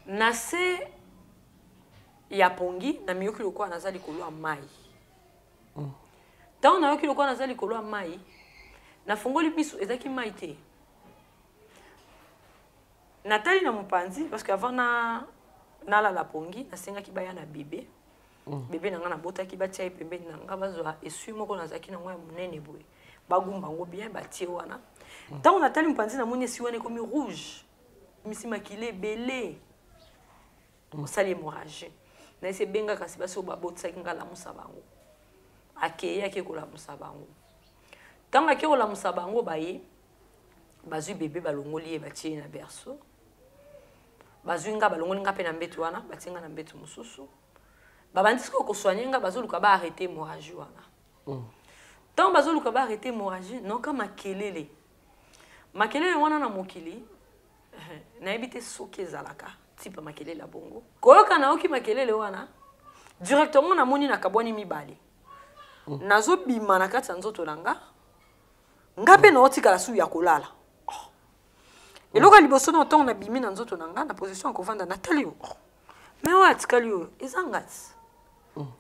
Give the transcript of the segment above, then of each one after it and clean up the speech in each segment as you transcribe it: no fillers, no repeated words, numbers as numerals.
nase ya pongi na miyoki lokwa naza likolo ya mai. Tant na yoki lokwa naza likolo ya mai na fongoli biso ezaki mai te. Natali na mopanzi parce que avant na la pongi nasenga ki baya na bébé. Bébé nanga na botaki batia e pembeni nanga bazwa esui moko nazaki nango ya munene boye. Bagumba ngo bien batie wana. Tant natali mopanzi na moni esi wana komi rouge. Misi makile belé. Osali hémorragie. Na ese benga kasi baso babotsaki ngala musabango. Akeye akekola musabango. Tant akekola musabango baye bazui bébé balongoli e batie na berceau. Bazui nga balongoli nga pe na mbetu wana batinga na mbetu mususu. Babandisi ko soigner nga bazoluka ba arrêter hémorragie wana. Tant bazoluka ba arrêter hémorragie non ka makelele. Makelele wana na mokili na ebite soki ezalaka type makelele la bongo. Koyoka na oki makelele wana directement na moni na kabwani mibale. Nazo bima na kati nzoto nanga. Ngape na otika la su ya kolala. Eloka liboso na otonga na bimi na nzoto nanga na position ko vanda Nathalie. Mais wa atikali yo ezangati.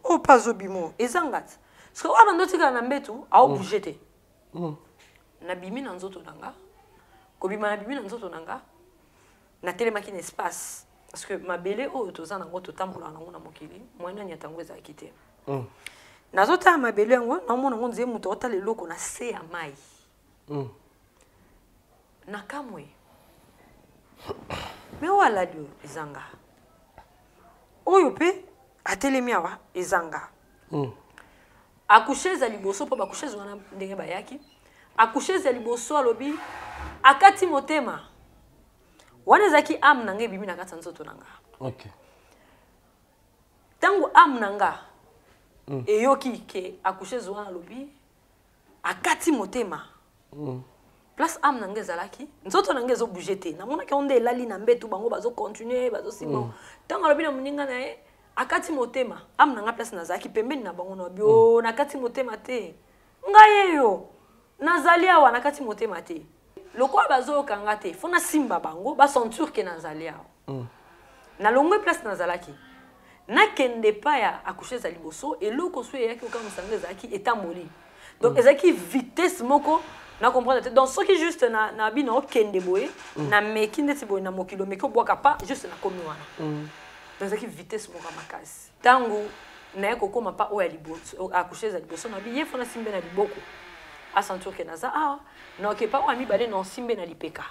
O pazo bimo ezangati. Parce que wa ndotika na mbetu a bouger. Na bimi na nzoto nanga. Ko bima na bimi na nzoto nanga. Na telemaki na espace parce que mabele o tozana ngo to tambola nango na mokili mwana nya tango za kite. Nazota mabele ngo na mona ngo nze muto otale loko na se ya mai. Na kamwe. Mais wala dio ezanga. Oyo pe atelemi awa ezanga. Accoucher za liboso po bakucher wana ndenge bayaki. Accoucher za liboso alobi akati motema. Wana zaki am nanga bimi na kati nzoto nanga. Okay. Tango am nanga eyoki ke accoucher wana alobi akati motema. Place am nanga zalaki nzoto nanga zo bouger te. Na mona ke onde elali na mbetu bango bazo continuer bazo simo. Tango alobi na muninga na ye akati motema am nanga place na zaki pembeni na bango no bio na kati motema te. Ngaye yo nazalia wana kati motema te. Loko bazo kanga te fona simba bango ba sentir ke nazalia. Na longue place nazalaki. Na kende pa ya accoucher za liboso et loko so yaki oka musanga zaki etamoli. Donc ezaki vitesse moko na comprendre donc ce qui juste na bino kende boye na meki ndeti boye na mokilo meki obwaka pa juste na komi wana. Donc ezaki vitesse moko makasi. Tango na yako koma pa o ya liboso accoucher za liboso na biye fona simbe na liboko. A sentir que naza non que pas ami balé non simbe na lipeka.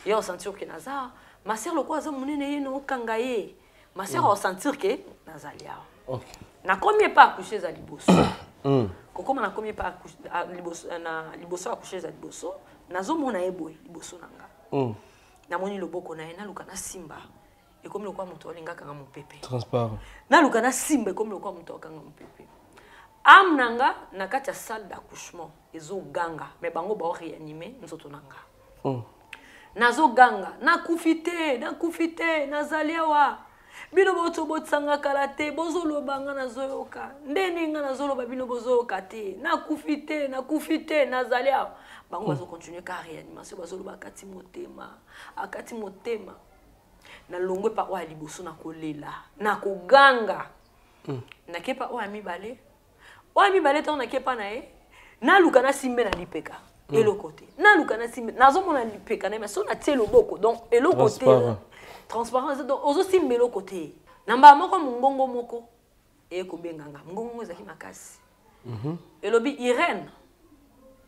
Yo sentir que naza ma sœur le quoi za munene ye no kangaye. Ma sœur a sentir que nazalia. OK. Na combien pas accoucher za liboso. Koko na combien pas liboso na liboso accoucher za liboso nazo mona eboy liboso nanga. Na moni loboko na ena luka na simba. Et comme le quoi moto linga kanga mon pépé. Transparent. Na luka na simba comme le quoi moto kanga mon pépé. Am nanga na kati ya salle d'accouchement ezo ganga mais bango ba réanimer nzoto nanga. Nazo ganga na kufite nazalia wa bino boto botsanga kalate bozolo banga nazoyoka ndeni nga nazolo bino bozoyoka te na kufite nazalia bango bazo continuer ka réanimation bazolo bakati motema na longwe pa wa liboso na kolela na koganga na kepa o ami bale. Oya mi balé ton na kepa na e na luka na simbe na lipeka elo côté na luka na simbe nazo mona lipeka na mais so na tie loboko donc elo côté transparence donc ozo simbe elo côté namba moko mungongo moko e ko benganga mungongo ezaki makasi elobi Irène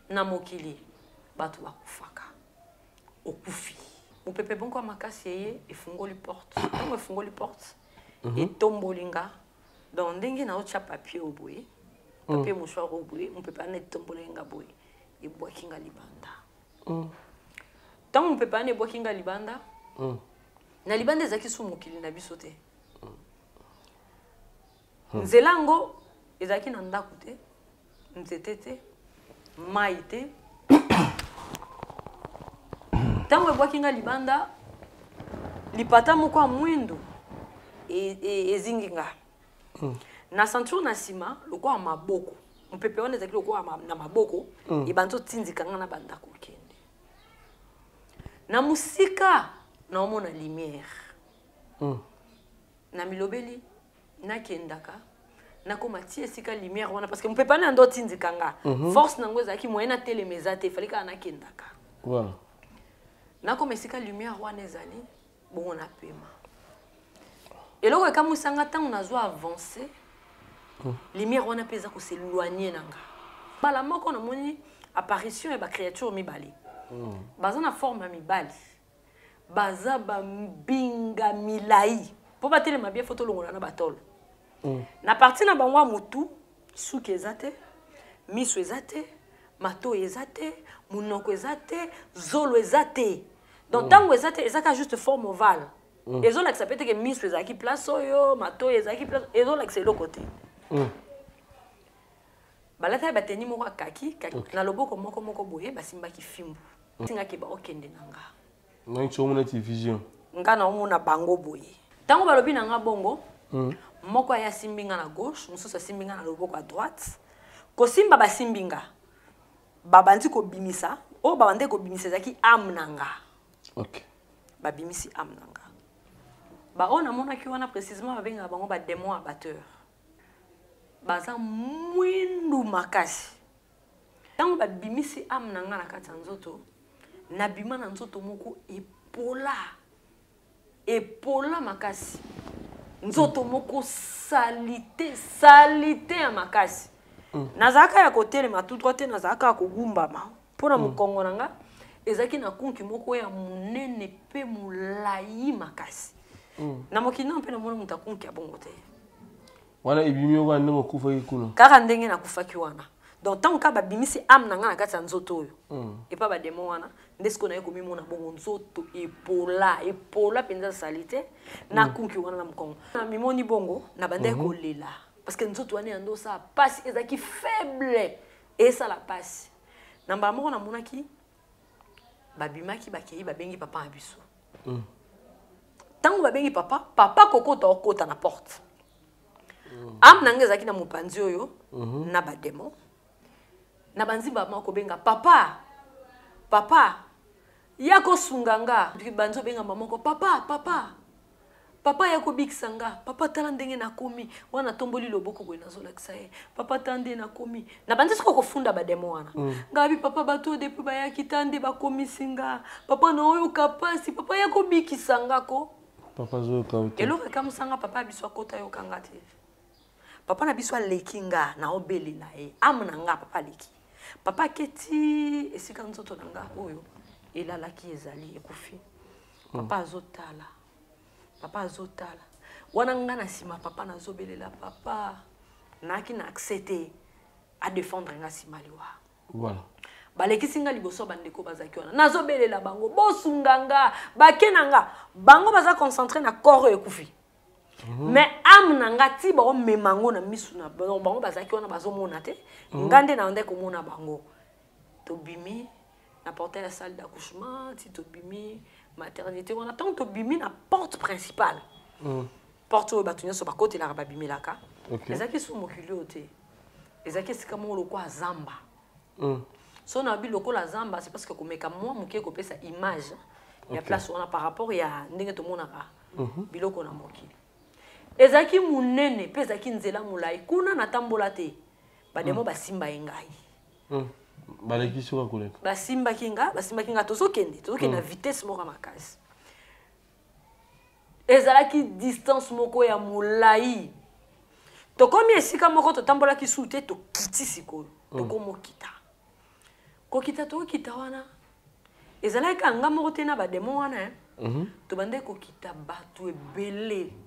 na mokili batu bakufaka okufi mopepe bonko makasi ye efungoli porte donc efungoli porte et tombolinga donc ndenge na ocha papier oboye. Papier mouchoir au bout, on peut pas net tomber nga boy et boire kinga libanda. Tant on peut pas ne boire kinga libanda. Na libanda zaki sou mokili na bisote. Nzelango ezaki na ndaku te, nzete te, mai te. Tant on boire kinga libanda, lipata moko mwindo ezinginga. Na ceinture na sima lokwa maboko mpepe one ezaki lokwa na maboko e banzo tindika nga na banda ko kende na musika na omona lumière na milobeli nakendaka nakoma ti esika lumière wana parce que mon papa na ndo tindikanga force nango ezaki moyen na telemeza te fallait ka nakendaka voilà nakoma esika lumière wana ezali bongo na pema eloko ekamusanga ntango nazwa avancer lumière wana mpe eza koseloigne nanga mbala moko namoni apparition ya bacréature mibale baza na forme ya mibali baza bambinga milai mpo batelema bie foto longola na batolo na parti na bango ya motu suki eza te miso eza te mato eza te monoko eza te zolo eza te donc ntango eza te ezaka juste forme ovale ezolakisa mpe teke miso ezalaki place oyo mato ezalaki place ezolakisa eloko te balata bateni moko akaki na loboko moko boye basimbaki fimbu tingaki baokende na nga donc tu as une vision nga na omona bango boye ntango balobi na nga bongo moko aya simbi nga na gauche mosusu asimbi nga na loboko à droite kosimba basimbi nga babandi kobimisa oyo babandi kobimisa ezalaki ame na nga babimisi ame na nga baoyo namonaki wana précisément babengaka bango badémon abatteur baza mwindu makasi ntango babimisi ame na nga na kati ya nzoto nabima na nzoto moko epola makasi nzoto moko salite ya makasi nazalaka ya kotelema tout droit te nazalaka ya kogumbama mpona mokongo na nga ezalaki na kunki moko ya monene mpe molai makasi na mokili mpe namoni moto akunki ya bongo te wana ebimi wana ndenge okufaki kuna kaka ndenge nakufaki wana donc ntango kaka babimisi ame na nga na kati ya nzoto oyo epa bademo wana nde sikoyo naye komimona bongo nzoto epola mpenza sali te nakunki wana na mokongo na mimoni bongo na bandeki kolela parce que nzoto wana yando osala pasi ezalaki faible esala pasi na mbala moko namonaki babimaki bakei babengi papa na biso ntango babengi papa kokota okota na porte ame na nga ezalaki na mopanzi oyo na bademo na banzimba moko benga papa ya kosunga nga banzo benga mamoko papa ya kobikisa nga papa tala ndenge nakomi wana tomboli loboko boye nazolakisa ye papa tande nakomi na banzi siko kofunda bademo wana ngabi papa bato depuis bayaki tande bakomisi nga papa na oyo kapasi papa ya kobikisa nga ko papa zo kauta eloko kamusanga papa biso akota yo kanga te papa na biso aleki nga na obelela ye ame na nga papa leki papa keti esika nzoto na nga oyo elalaki ezali ekufi papa azotala wana nga na nsima papa nazobelela papa naki na accepte a défendre nga nsima liwa voilà balekisi nga liboso bandeko bazaki wana nazobelela bango bosunga nga bake na nga bango baza concentré na corps oyo ekufi mais ame na nga ti baomema ngo na misu na bango bazaki wana bazomona te nga nde na nde komona bango tobimi na porte la salle d'accouchement ti tobimi maternité wana ntango tobimi na porte principale porte oyo bato nyonso bakotelaka babimelaka ezalaki so mokili oyo te ezalaki esika moko lokola zamba so na bi lokola zamba c'est parce que komeka mwa moke kopesa image ya place wana par rapport ya ndenge tomonaka biloko na mokili ezalaki munene mpe ezalaki nzela molai kuna natambola te bademo basimba ye ngai balekisi oka koleka basimbaki nga tozokende na vitesse moko makasi ezalaki distance moko ya molai tokomi esika moko totambolaki su te tokiti sikoyo tokomokita kokita wana ezalaki kanga moko te na bademo wana tobande kokita bato ebele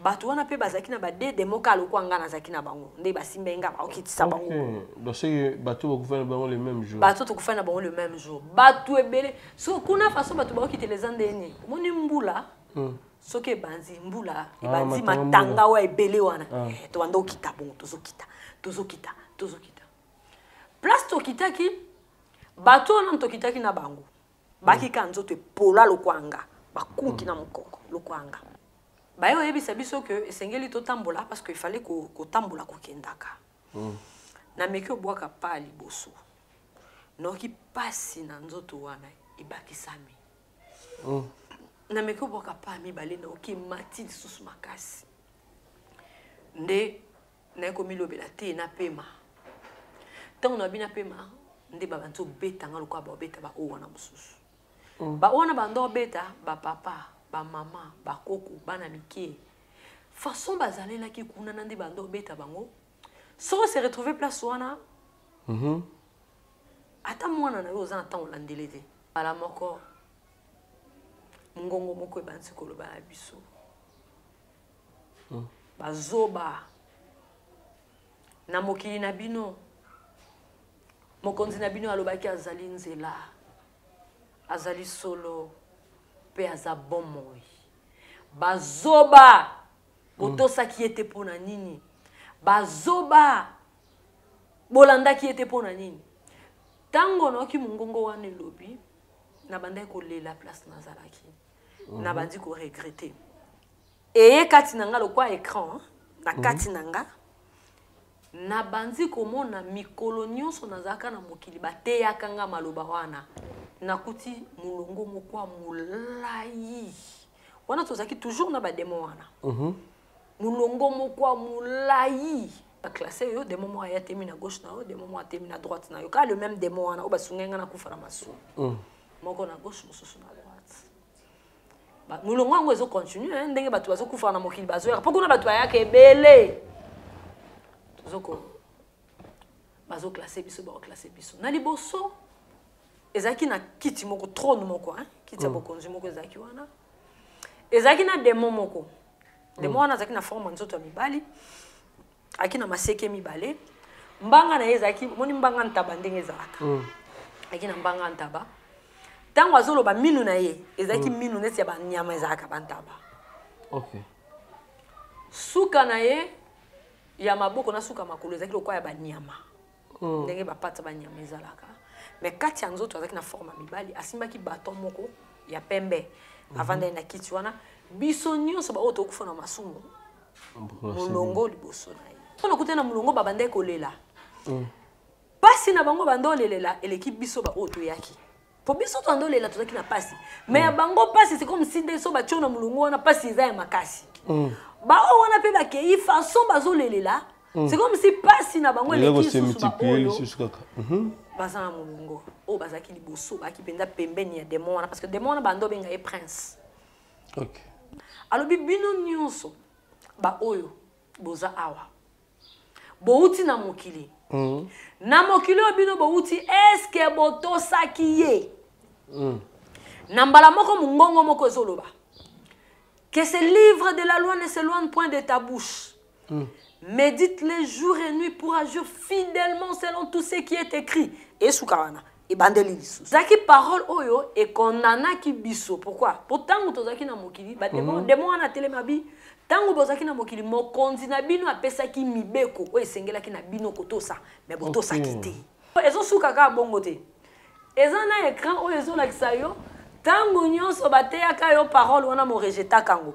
bato wana pe bazaki na badede moka lokwa nga nazaki na bango nde basimbe nga baokitisa bango donc c'est bato bakufana bango le même jour bato tokufana bango le même jour bato ebele so kuna façon bato bakokiteleza ndeni moni mbula soki ebanzi mbula ebanzi matanga wa ebele wana tobanda okita bongo tozokita place tokitaki bato wana tokitaki na bango bakika nzoto epola lokwanga bakunki na mokongo lokwanga bayo oyebisa biso ke esengeli totambola parce que il fallait kotambola kokendaka na meki obwaka pa liboso noki pasi na nzoto wana ebakisami na meko boka pa mi balé na oki mati lisusu makasi nde na ko milobela te na pema tango na bina pema nde babanzo beta nga lokwa ba beta ba owana mususu ba owana bando beta ba papa ba mama ba koko bana mike façon bazalela ki kuna nde bando beta bango so se retrouver place wana ata mwana na yo za na tango landele te ala moko ngongo moko ebansi koloba na biso bazoba na mokili na bino mokonzi na bino alobaki azali nzela azali solo pe aza bomoi bazoba botosaki ete pona nini bazoba bolandaki ete pona nini tango noki mungongo wana elobi na banda ko lela place nazalaki na bandi ko regretter et kati nanga lokwa écran na kati nanga na bandi ko mona mikolo nyonso nazaka na mokili bateyaka nga maloba wana nakuti mulongo mokwa mulai wana tozaki toujours na ba demo wana mulongo mokwa mulai a classé yo des moments à temi na gauche na yo des moments à temi na droite na yo ka le même demo wana obasungenga na kufara masu moko na gauche mususu na droite ba mulongo ngo ezo continuer ndenge batu bazo kufara na mokili bazo ya poko na batu ayaka ebele tozoko bazo classer biso ba classer biso na liboso ezaki na kiti moko trône moko hein kiti ya bokonzi moko ezaki wana ezaki na demo moko demo wana ezaki na forme nzoto ya mibali akina maseke mibale mbanga na ezaki moni mbanga ntaba ndenge ezalaka akina mbanga ntaba tango azoloba minu na ye ezaki minu neti ya banyama ezalaka bantaba okay suka na ye ya maboko na suka makolo ezaki lokwa ya banyama ndenge bapata banyama ezalaka mais kati ya nzoto azaki na forme mibali asimbaki baton moko ya pembe avanda na kiti wana biso nyonso ba oto kufa na masumu mulongo liboso na ye on kutena mulongo babande kolela pasi na bango bando lelela l'équipe biso ba oto yaki po biso to ando lela tozaki na pasi mais bango pasi c'est comme si nde so ba tiona mulongo wana pasi za ya makasi ba o wana pe ba kei façon bazo lelela c'est comme si pasi na bango l'équipe sous ba oyo bazana mulongo o bazaki liboso ba ki penda pembeni ya démon wana parce que démon wana bando benga e prince okay alobi bino nyonso ba oyo boza awa bouti na mokili na mokili obino bouti est-ce que botosaki ye na mbala moko mungongo moko ezoloba que ce livre de la loi ne s'éloigne point de ta bouche médite les jours et nuits pour agir fidèlement selon tout ce qui est écrit et soukawana et bandeli lisu zaki parole oyo et konana ki biso pourquoi pourtant tozaki na mokili ba demo na telemabi tango bozaki na mokili mokonzi na bino apesaki mibeko o esengelaki na bino kotosa mais botosa kité ezo suka ka bongo te ezana écran o ezo lakisa yo tango nyonso bateyaka yo parole wana mo rejeta kango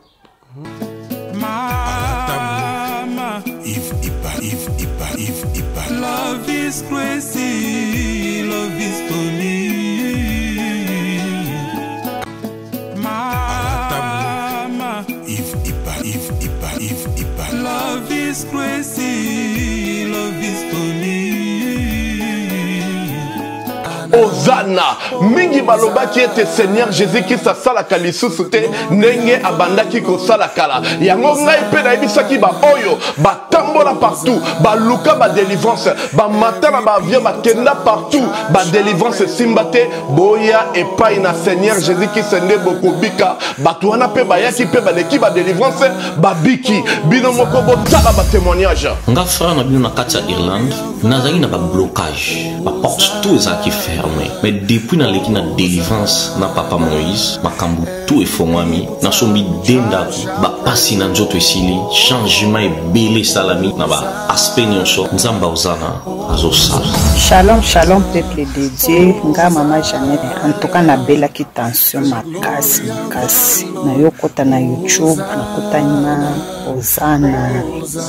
mama if love is crazy love is funny mama if love is crazy love is funny Ozana mingi balobaki ete Seigneur Jésus-Christ asalaka lisusu te ndenge abandaki kosala kala yango ngai mpe nayebisaki ba oyo batambola partout baluka ba délivrance bamatana baavion bakenda partout ba délivrance esimba te boya epai na Seigneur Jésus-Christ nde bokobika bato wana mpe bayaki mpe baleki ba délivrance babiki bino moko botala ba témoignage nga frère na bino na kati ya Irlande nazali na ba blocage ba porte tout ezalaki fermé mais depuis na leki na délivrance na papa Moïse makambu tout efongwami na sombi dendaki ba pasi na nzoto esili changement ebele salami na ba aspect nyonso nzamba ozana azosala. Shalom shalom peuple de Dieu nga mama Jeannette en tout cas na belaki tension makasi na yokota na YouTube na kota na kozana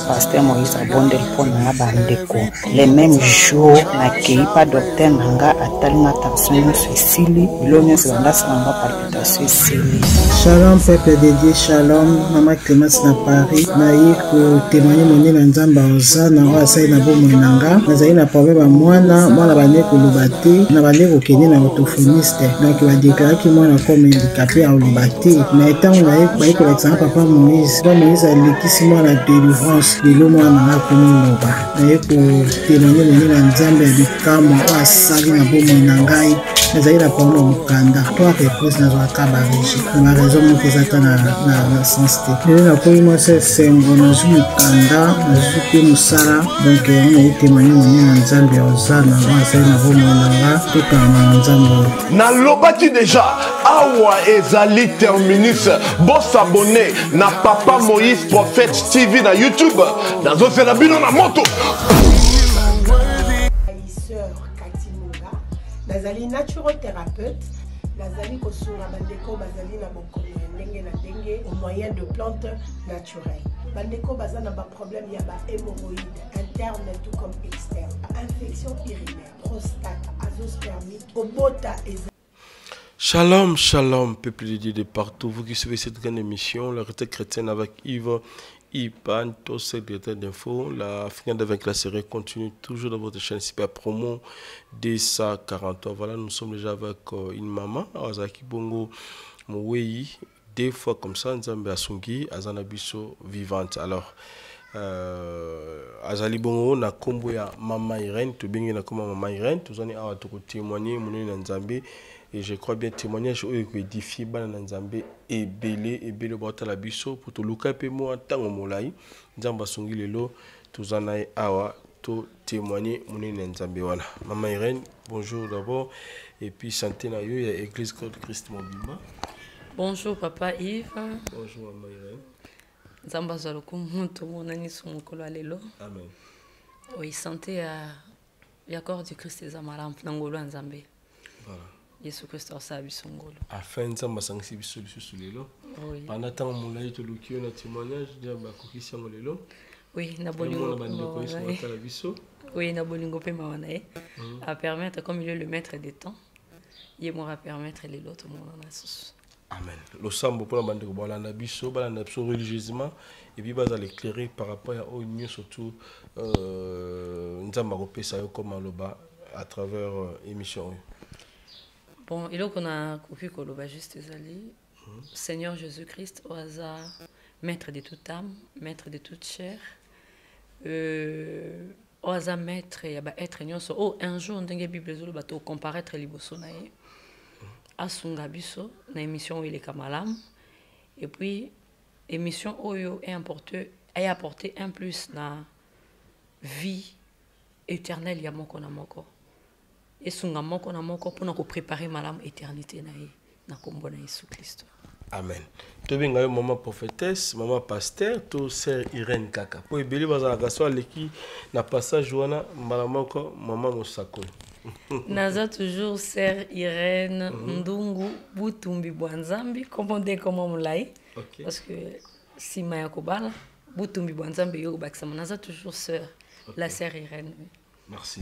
Pasteur Moïse Abondel pour na bandeko. Les mêmes jours nakei pa docteur nanga atalinga tension suicide bilonyo sanga sanga palpitation suicide. Shalom peuple de Dieu, shalom Maman Clémence na Paris. Naïe ko témoigner moni na nzamba ozana wa sai na bomo nanga. Nazali na problème mwana bane ko lobate na bane ko kene na orthophoniste. Donc va déclarer que mwana comme handicapé à lobate. Mais tant naïe ba ko l'exemple papa Moïse. Papa Moïse a l'équisi mwana délivrance de l'homme na ko loba. Naïe ko témoigner moni na nzamba ya bikamo wa sali na bomo nangai. Nazali na problème mukanda. Toi réponse na za kabariji. Na raison mo kozata na sensité. Na ko moi c'est ngono mukanda na zuke musara. Donc on a témoigné moni na nzamba ya ozana wa sai na bomo nanga to na nzamba. Na lobaki déjà awa ezali terminus. Bon s'abonner na Papa Moïse Prophète TV na YouTube. Dans un bino na moto. Nazali naturothérapeute, nazali kosunga bandeko bazali na bokono ndenge na ndenge au moyen de plantes naturelles. Bandeko bazana ba problème ya ba hémorroïdes interne tout comme externe, infection urinaire, prostate, azoospermie, obota et Shalom, shalom, peuple de Dieu de partout. Vous qui suivez cette grande émission, la retraite chrétienne avec Yves Ipan, tout secrétaire d'info. La finale avec la série continue toujours dans votre chaîne Super Promo D140. Voilà, nous sommes déjà avec une maman, Azaki Bongo Mouei, des fois comme ça, Nzambe Asungi, Azanabiso vivante. Alors, Azali Bongo, na kombo ya Mama Irene, tu bingi na kombo Mama Irene, tu zani awa toko témoigner, mouni na Nzambe. Et je crois bien témoignage où il édifie bana Nzambe et belé bota la biso pour tout luka pe mo tango molai Nzamba songi lelo tuzanae awa to témoigner moni Nzambe wana. Maman Irene, bonjour d'abord et puis santé na yo ya église Christ Mobimba. Bonjour papa Yves. Bonjour Maman Irene. Nzamba zaloku muntu monani sumukolo lelo. Amen. Oui, santé ya corps du Christ ezamara ngolo Nzambe. Voilà. Yesu Christ sa bisongolo. Afin Nzamba sangisi biso lelo. Oui. Pendant tant molai to lukio na témoignage de ba kokisi ngolelo. Oui, na bolingo. Oui, na bolingo pe mawana à permettre comme il est le maître des temps. Il m'aura permettre les autres monde na sous. Amen. Le sambo pour la bande ko balanda biso balanda biso religieusement et puis baza l'éclairer par rapport à au mieux surtout Nzamba ko pesa yo comme loba à travers émission. Bon, il qu'on a coupé koloba juste zali. Seigneur Jésus-Christ au hasard, maître de toute âme, maître de toute chair. Au hasard maître ya ba être nyonso. Oh, un jour ndenge Bible zolo bato comparaître liboso na ye. Asunga biso na émission il est kamalam. Et puis émission oyo est apporté un plus na vie éternelle ya moko na moko. Et sunga moko na moko pour nous préparer malam éternité na kombo na Yesu Christ. Amen. Tu benga maman prophétesse, maman pasteur, to sœur Irene kaka. Po ebeli bazala kaso leki na passage wana malamoko maman Mosako. Naza toujours sœur Irene Ndungu Butumbi Bwanzambi, comment mulai. Parce que si maya kobala Butumbi Bwanzambi yo bakisama naza toujours sœur la sœur Irene. Merci.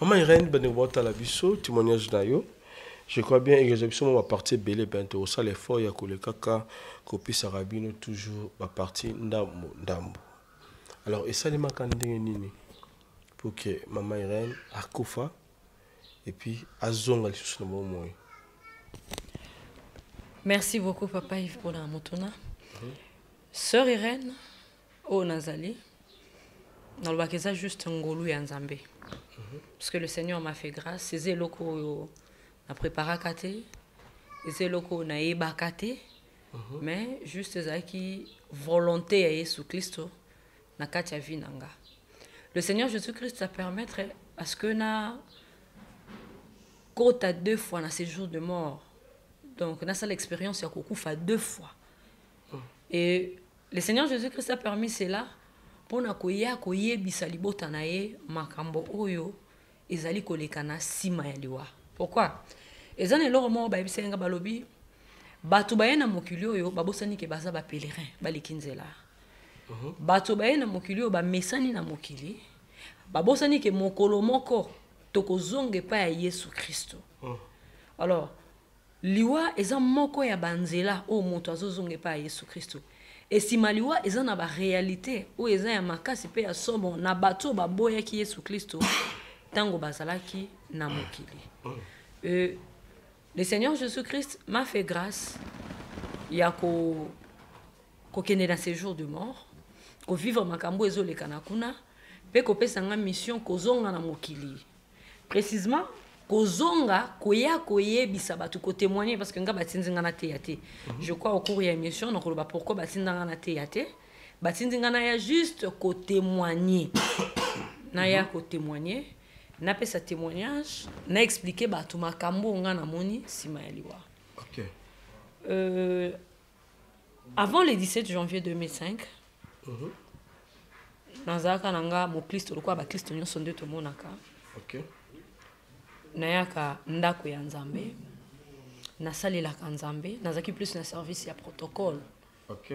Maman Irene, benevota la biso, témoignage d'ayo. Je crois bien que les gens vont partir belé bientôt. Au salle fort, il y a que le caca, copie sarabino toujours va partir ndambo. Alors, et ça les makandé nini pour que Maman Irene akufa et puis azonga les choses dans moi. Merci beaucoup papa Yves pour la motona. Sœur Irene, au Nazali. Dans le bac, juste un golou et un zambé. Parce que le Seigneur m'a fait grâce. C'est loko na préparé kate, c'est loko na eba kate, mais juste qui volonté à Jésus Christ na katia vinanga. Le Seigneur Jésus-Christ a permettre parce que na côte à 2 fois dans ces jours de mort. Donc on a ça l'expérience ya kokufa 2 fois. Et le Seigneur Jésus-Christ a permis cela. Pona koya koyebisa libota na ye makambo oyo ezali koleka na sima ya liwa. Pourquoi? Ezana eloko mo ba bisenga balobi batu bayena mokili oyo babosani ke baza ba pèlerin balikinzela. bato baye na mokili oyo bamesani na mokili babosani ke mokolo moko tokozonga epai ya Yesu Kristo. Alors liwa eza moko ya banzela oyo moto azozonga epai ya Yesu Kristo. Esima liwa eza na ba réalité oyo eza ya makasi pe ya somo na bato baboyaki Yesu Kristo tango bazalaki na mokili. Le Seigneur Jésus-Christ m'a fait grâce ya ko kende dans ces jours de mort, ko vivre makambo ezoleka na kuna pe ko pesa nga mission kozonga na mokili. Précisément kozonga koya koyebisa batu ko témoigner parce que nga batinzinga na te yate. Je crois au cours ya émission na koloba pourquoi batinzinga na te yate. Batinzinga na ya juste ko témoigner. Na ya ko témoigner. Na pesa témoignage, na expliquer batu makambo nga na moni sima ya liwa. OK. Avant le 17 janvier 2005, nazaka nanga mo Kristo lokwa ba Kristo nyonso nde to monaka. OK. Nayaka ndako ya Nzambe. Nasalelaka Nzambe, nazaki plus na service ya protocole. OK.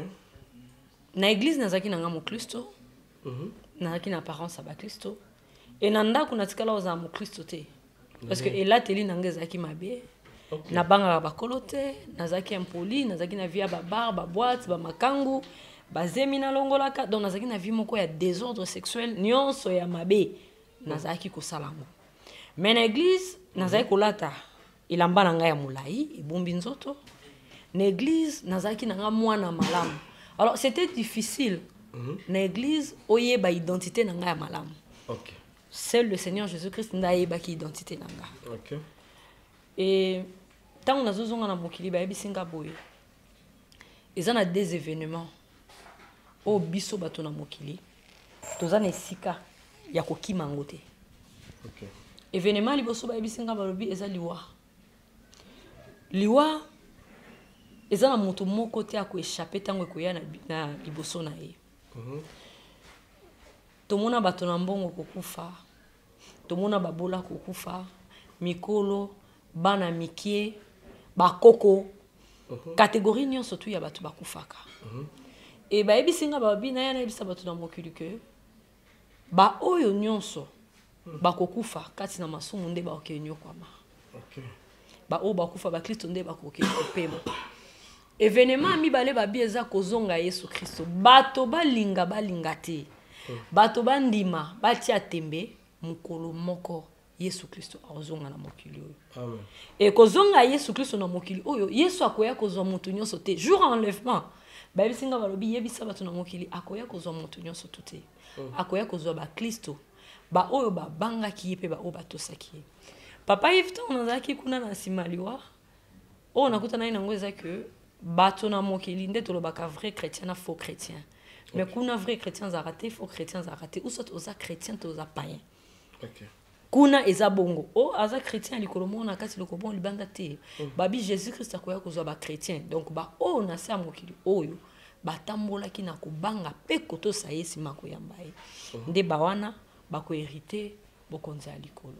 Na église nazaki nanga mo Kristo. Nazaki na apparence ba Kristo. Et na ndako natikala oza mo Kristo te. Parce que elateli nanga ezaki mabe. Okay. Na banga ba kolote, nazaki impoli, nazaki na via ba bar, ba boîte, ba makangu, ba zemi na longolaka, donc nazaki na vie moko ya désordre sexuel, nyonso ya mabe, nazaki ko salango. Mais na église, nazaki kolata ilamba na ngai ya mulai, ebumbi nzoto. Na église, nazaki na nga mwana malamu. Alors c'était difficile. Na église, oyeba identité na ngai ya malamu. OK. Seul le Seigneur Jésus-Christ ndayeba ki identité na nga. OK. Et tant on a zozonga na mokili ba yebisinga boye. Ils ont des événements au biso bato na mokili. Toza na esika ya kokima ngote. OK. Événement liboso ba yebisinga balobi eza liwa. Liwa eza na moto moko te ako échapper tango ekoya na liboso na ye. Tomona bato na mbongo kokufa. Tomona babola kokufa. Mikolo bana mikie bakoko catégorie nyonso tu ya batu bakufaka. Et ba ebisinga ba bina ya na ebisa batu na mokili ke ba oyo nyonso bakokufa kati na masumu nde ba okenyo kwama. OK. Ba o bakufa ba Kristo nde bakokenyo kopema. Événement mibale ba bieza kozonga Yesu Kristo. Bato balinga te. Bato bandima batia tembe mukolo moko Yesu Kristo azonga na mokili oyo. Amen. Et kozonga Yesu Kristo na mokili oyo, Yesu akoya kozwa mutu nyonso te. Jour enlèvement, ba bisinga balobi yebisa bato na mokili akoya kozwa mutu nyonso te. Akoya kozwa ba Kristo. Ba oyo ba banga ki pe ba o batosaki. Papa Yves on azaki kuna na simaliwa. O nakuta na ina ngoza que bato na mokili nde tolobaka vrai chrétien na faux chrétien. Mais kuna vrai chrétien za raté, faux chrétien za raté. Ou soit oza chrétien to oza païen. OK. Kuna eza bongo o aza chrétien likolo mona kati lokobon libanda te babi Jésus Christ akoya kozwa ba chrétien donc ba o na sa mokili oyo batambola ki na kobanga pe koto sa yesi makoyamba ye nde bawana bako hériter bokonza likolo.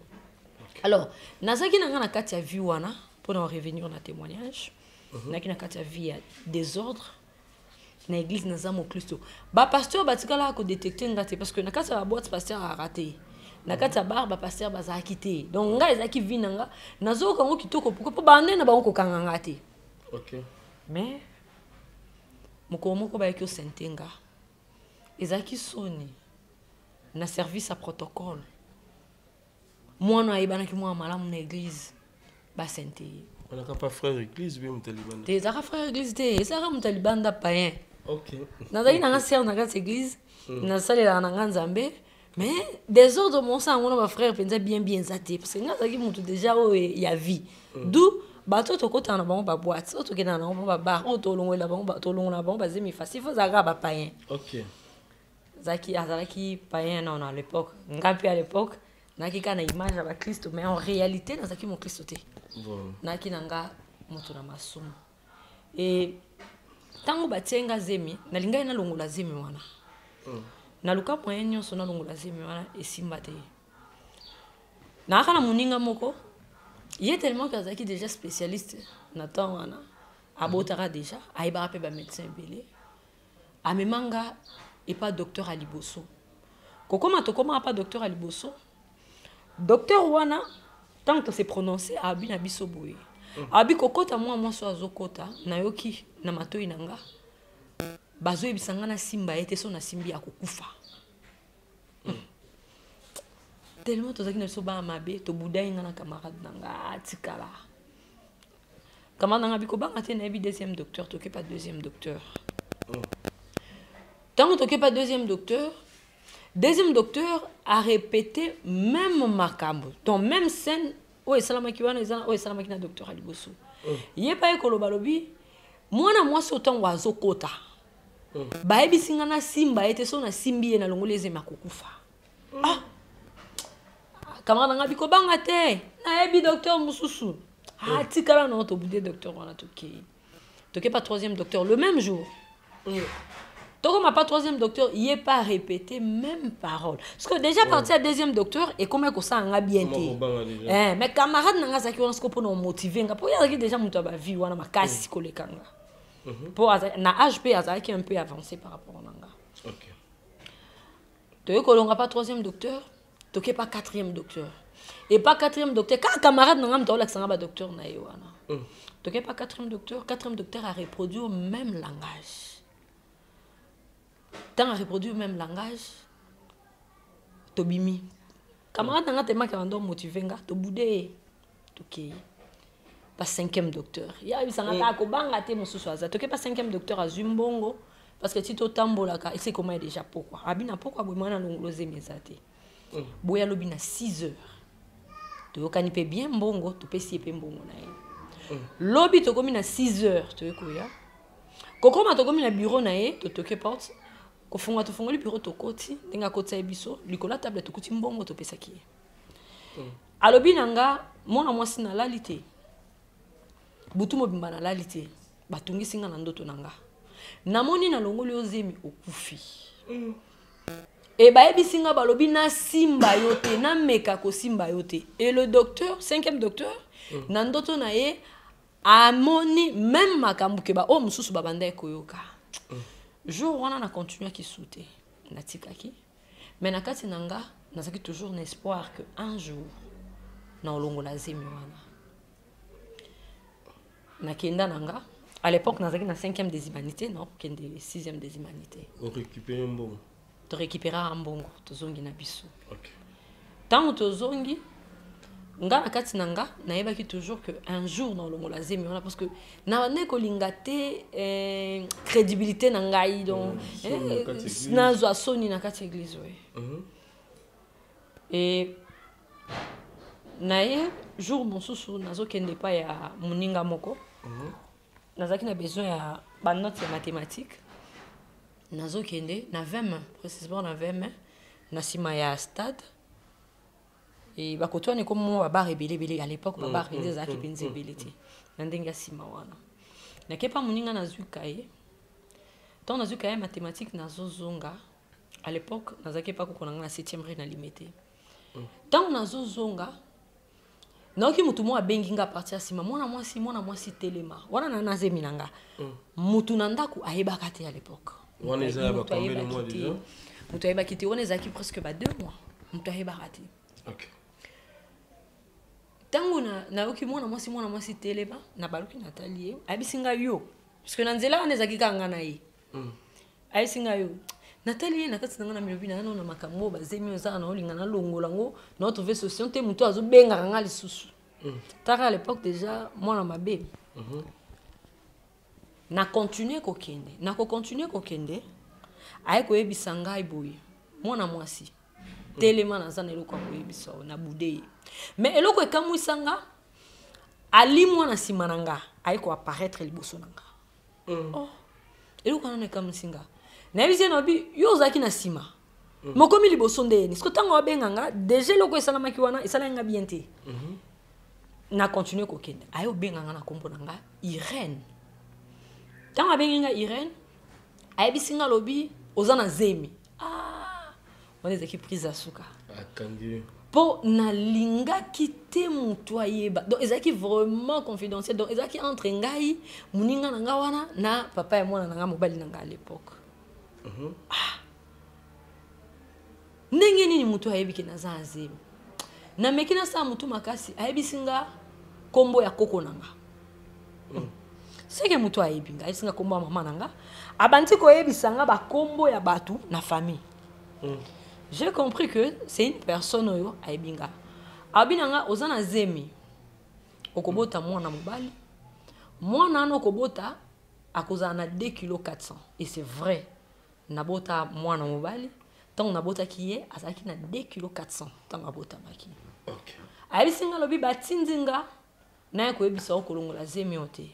Alors nazaki nanga na kati ya vie wana pour en revenir na témoignage naki na kati ya vie ya désordre na église na za mo Kristo ba pasteur batikala ko détecter ngate parce que na kati ya boîte pasteur a raté. Nakata barba pasteur bazaki te. Donc nga ezaki vinanga nazoka ngo kitoko pourquoi bande na bango kokanga te. OK. Mais moko ba yaki sentenga. Ezaki soni na service à protocole. Moi na ibana ki moi malamu na église ba sente. On a pas frère église bi mutalibanda. Te zaka frère église te, zaka mutalibanda païen. OK. Nazaki na sœur na kati église, na salela na Nzambe. Mais des autres mon sang on a frère penza bien zati parce que nga zaki mutu déjà o ya vie. D'où bato to kota na bango ba boîte, to kena na bango ba bar, to longo la bango ba to longo na bango ba zemi facile faut zaka ba païen. OK. Zaki azalaki païen non à l'époque. Ngapi à l'époque, naki kana image ba Christ mais en réalité na zaki mon Christ te. Bon. Naki nanga mutu na masumu. Et tango batenga zemi, na linga na longo la zemi wana. Na luka moyen nyonso na longola zemi wana esimba te. Na kana muninga moko, il est tellement kazaki déjà spécialiste na temps wana, abotara déjà, aiba pe ba médecin belé. Amemanga et pas docteur Aliboso. Kokoma tokoma pas docteur Aliboso. Docteur wana tant que c'est prononcé abi na biso boye. Abi kokota moi so azokota na yoki na matoi nanga. Bazo ebisanga na simba ete so na simbi akokufa. Tellement tozaki na biso ba mabe to budai ngana camarade nanga tikala. Camarade nanga biko banga te na bi deuxième docteur toke pas deuxième docteur. Tant que pas deuxième docteur a répété même makambo. Donc même scène, ouais salama kiwana ezana, ouais salama kina docteur Aliboso. Yé pa ekolo balobi, mwana mwasi otango azokota. Ba ebi singana simba ete so na simbi na longoleze makokufa. Ah. Camarade nga biko banga te, na ebi docteur mususu. Ah tikala na to budé docteur wana toke. Toke pas troisième docteur le même jour. Donc, ma pas troisième docteur, il n'est pas répété même parole. Parce que déjà, parti à deuxième docteur, et comment ça a bien été. Mais camarade, n'a pas qu'on se pour motiver. Pour y aller déjà, mon tabac vie, ou on a ma casse psychologique. Pour na HP, qui est un peu avancé par rapport à Nanga. Ok. Donc, on n'a pas troisième docteur, donc pas quatrième docteur. Et pas quatrième docteur. Quand camarade, n'a pas docteur, donc pas quatrième docteur a reproduit au même langage. Tant à reproduire le même langage, Tobimi. Camarade n'a pas été motivé, to boudé. Ok. Pas cinquième docteur. Il y a eu ça n'a pas banga te mususu. Toke pas cinquième docteur à Zumbongo parce que Tito Tambola il sait comment est déjà pourquoi. Abina pourquoi boimana longolose mesate. Boya lobina 6 heures. To kanipe bien mbongo, to pesi pe mbongo na ye. Lobi to komi na 6 heures, to koya. Kokoma to komi na bureau na ye, to toke porte. Kofunga to funga le bureau to koti, tenga kota ebiso, likola table to kuti mbongo to pesa ki. Alobi nanga mona mwasi na lalite. Butu mobimba na lalite. Batungi singa na ndoto nanga. Namoni na longoli ozemi okufi. Et ba ebi singa balobi na simba yote, na meka ko simba yote. Et le docteur, cinquième docteur, na ndoto na ye amoni même makambu ke ba o mususu babanda koyoka. Jour on a continué qui sauter na tikaki. Mais na kati nanga, nazaki toujours l'espoir que un jour na olongola zemi wana. Na kenda nanga, à l'époque nazaki na 5e des humanités, non, kende 6e des humanités. On récupère un bon. Tu récupérer un bon, tu zongi na biso. OK. Tant tu zongi, nga na kati nanga, naebaki toujours que un jour na olongola zemi wana parce que na ne kolingate crédibilité na ngai donc na zo soni na kati église ouais. Et nae jour mosusu nazo kende pa ya muninga moko. Nazaki na besoin ya ba note ya mathématiques. Nazo kende na 20 mains, précisément na 20 mains, na sima ya stade. Et bakoto ne comme moi ba rebelé à l'époque ba rebelé za ki penze belité. Na ndenga sima wana. Na kepa muninga na zukaye. Tant na zukaye mathématiques nazo zonga. À l'époque nazaki pa ko na 7e ré na limité. Tant nazo zonga naoki mutu mo abenginga partir sima mona mwasi telema wana na nazemi nanga mutu na ndaku ayebaka te à l'époque wana eza ba combien de mois déjà mutu ayebaki te wana ezaki presque ba 2 mois mutu ayebaka te. OK. Tango naoki mona mwasi telema na baluki Nathalie abisinga yo parce que na nzela wana ezaki kanga na ye abisinga yo Nathalie na kati na milobi na na makambo bazemi oza na olinga na longolango na trouver solution te mutu azo benga nga lisusu. Tara à l'époque déjà moi na mabe. Na continuer kokende. Na ko continuer kokende. Aye ko ebisanga iboye. Mwana mwasi. Telema na zana eloko ko ebisa na budeye. Mais eloko ekamwisanga ali mwana simananga aye ko apparaître liboso nanga. Oh. Eloko na ekamwisinga. Na bize no bi yo zaki na sima. Mokomi liboso ndeni. Sko tango abenganga déjà loko esala kiwana esala nga bien te. Na continuer kokende. Ayo benganga na kombo nanga Irène. Tango abenga Irène, ayo bisinga lobi ozana zemi. Ah, on est équipe prise à suka. Akangi. Po na linga kite mutu ayeba. Donc ezaki vraiment confidentiel. Donc ezaki entre ngai muninga nanga wana na papa et moi nanga mobali nanga à l'époque. Ah, ndenge nini mutu ayebi naza azemi na mekina sa mutu makasi ayebi singa kombo ya koko nanga seke mutu ayebi nga singa kombo ya mama nanga abandi koyebisa nga ba kombo ya batu na famille. J'ai compris que c'est une personne oyo ayebi nga abinanga ozana zemi okobota mwana mobali mwana ano okobota akozana na 2 kg 400 et c'est vrai nabota mwana mobali tant nabota kiye azaki na 2 kg 400 tant nabota maki. OK. Abisinga lobi batindinga na koyebisa okolongola zemi ote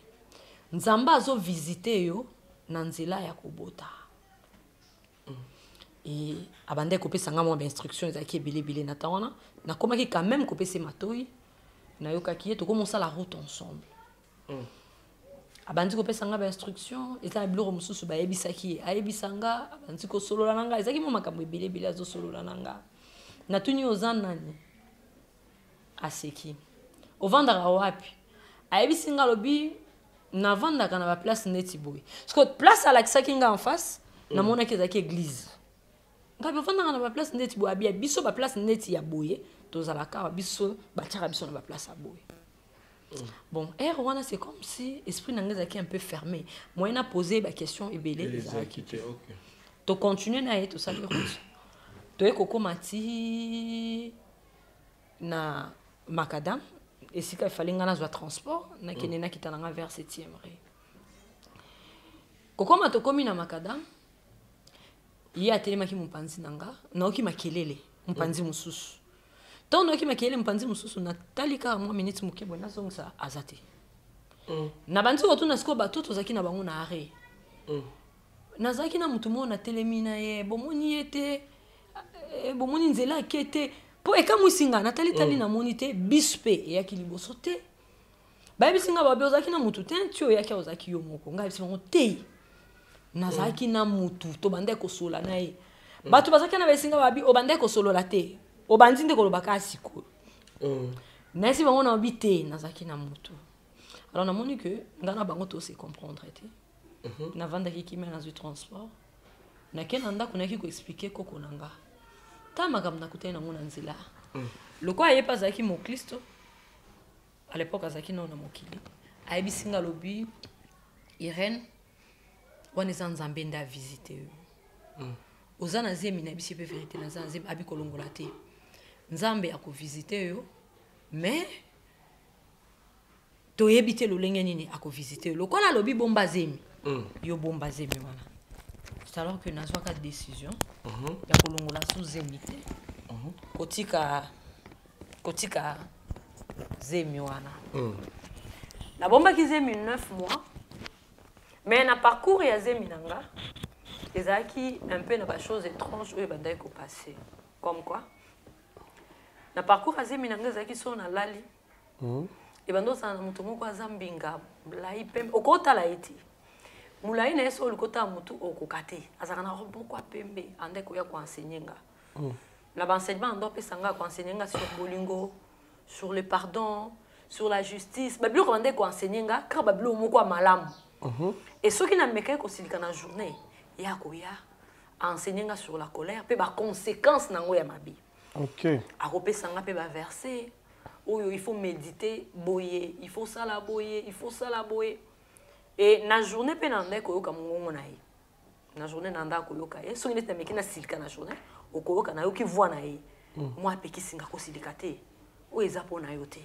nzamba azo visiter yo na nzela ya kobota. Et abande kopesa nga mo instruction ezaki ebele na tawana na komaki quand même kopesa matoi na yokaki ye to commencer la route ensemble. Abandi kopesa nga ba instruction eta biloko mususu ba yebisaki ayebisanga abandi ko solola nanga ezaki mo makambo ebele azo solola nanga na tuni ozana nani aseki ovandaka wapi ayebisinga lobi na vandaka na ba place neti boy parce que place ala kisaki nga en face na mona ke ezaki église ngabe vandaka na ba place neti boy abia biso ba place neti ya boye tozalaka biso batiaka biso na ba place ya boye. Bon, Erwana, c'est comme si l'esprit n'anglaise qui est un peu fermé. Moi, il a posé la question et belé. Tu continues à être tout ça. Tu es Coco Mati na Macadam. Et si il fallait un transport, il y a qui t'a vers 7e. Coco Mati comme na Macadam, il y a tellement qui m'panzi nanga, na qui m'a kelele, m'panzi mususu. Tant que makele mpanzi mususu na talika mo minutes muke bona zonga azate. Na bantu otu na sko bato tozaki na bango na arrêt. Nazaki na mutu mo na telemina ye bomoni ete bomoni nzela kete po eka musinga na tali na monite bispe ya kiliboso te. Ba bisinga ba bezaki na mutu te tio ya kia ozaki yo moko nga bisinga te. Nazaki na mutu to bande ko sola na ye. Bato bazaki na bisinga ba bi obande ko solo la te. Obandi ndeko lobaka asiko. Nasi bango na obité nazaki na mutu. Alors na moni que ngana bango to se comprendre te. Na vanda ki kimé na transport. Na kena ndako na ki ko expliquer koko nanga. Ta magam na kutena ngona nzila. Loko aye pas zaki mo Kristo. À l'époque azaki na mokili. Ayebi singa lobi Irène wana nzambe nda visiter. Ozana zemi na bisi pe vérité na zemi abi kolongola te. Nzambe ako visiter yo mais to yebite lo lenge nini ako visiter lo kona lobi bomba zemi yo bomba zemi wana c'est alors que nazwa ka décision ya kolongola sous zemi te kotika zemi wana na bomba ki zemi 9 mois mais na parcours ya zemi nanga ezaki un peu na ba chose étrange oyo bandai ko passer comme quoi na parcours azemi nanga ezaki so na lali et bando sa na mutu moko azambinga mulai pembe okota iti mulai na eso likota mutu okokate azaka na robo kwa pembe ande ko ya ko enseigner nga la enseignement ndo pesa nga ko enseigner nga sur bolingo sur le pardon sur la justice ba bilo ko ande ko enseigner nga ka ba bilo moko malamu et ceux qui na meka ko silika na journée ya ko ya enseigner nga sur la colère pe ba conséquences nango ya mabi. OK. A repesa nga pe ba verser oyo il faut méditer boyer, il faut ça la boyer, il faut ça la boyer. Et na journée pe nanda ko yoka mongo na ye. Na journée nanda ko yoka ye, so ngine temeki na silika na journée, okoyoka na yo ki voix na ye. Moi pe ki singa ko silika te. O ezapo na yo te.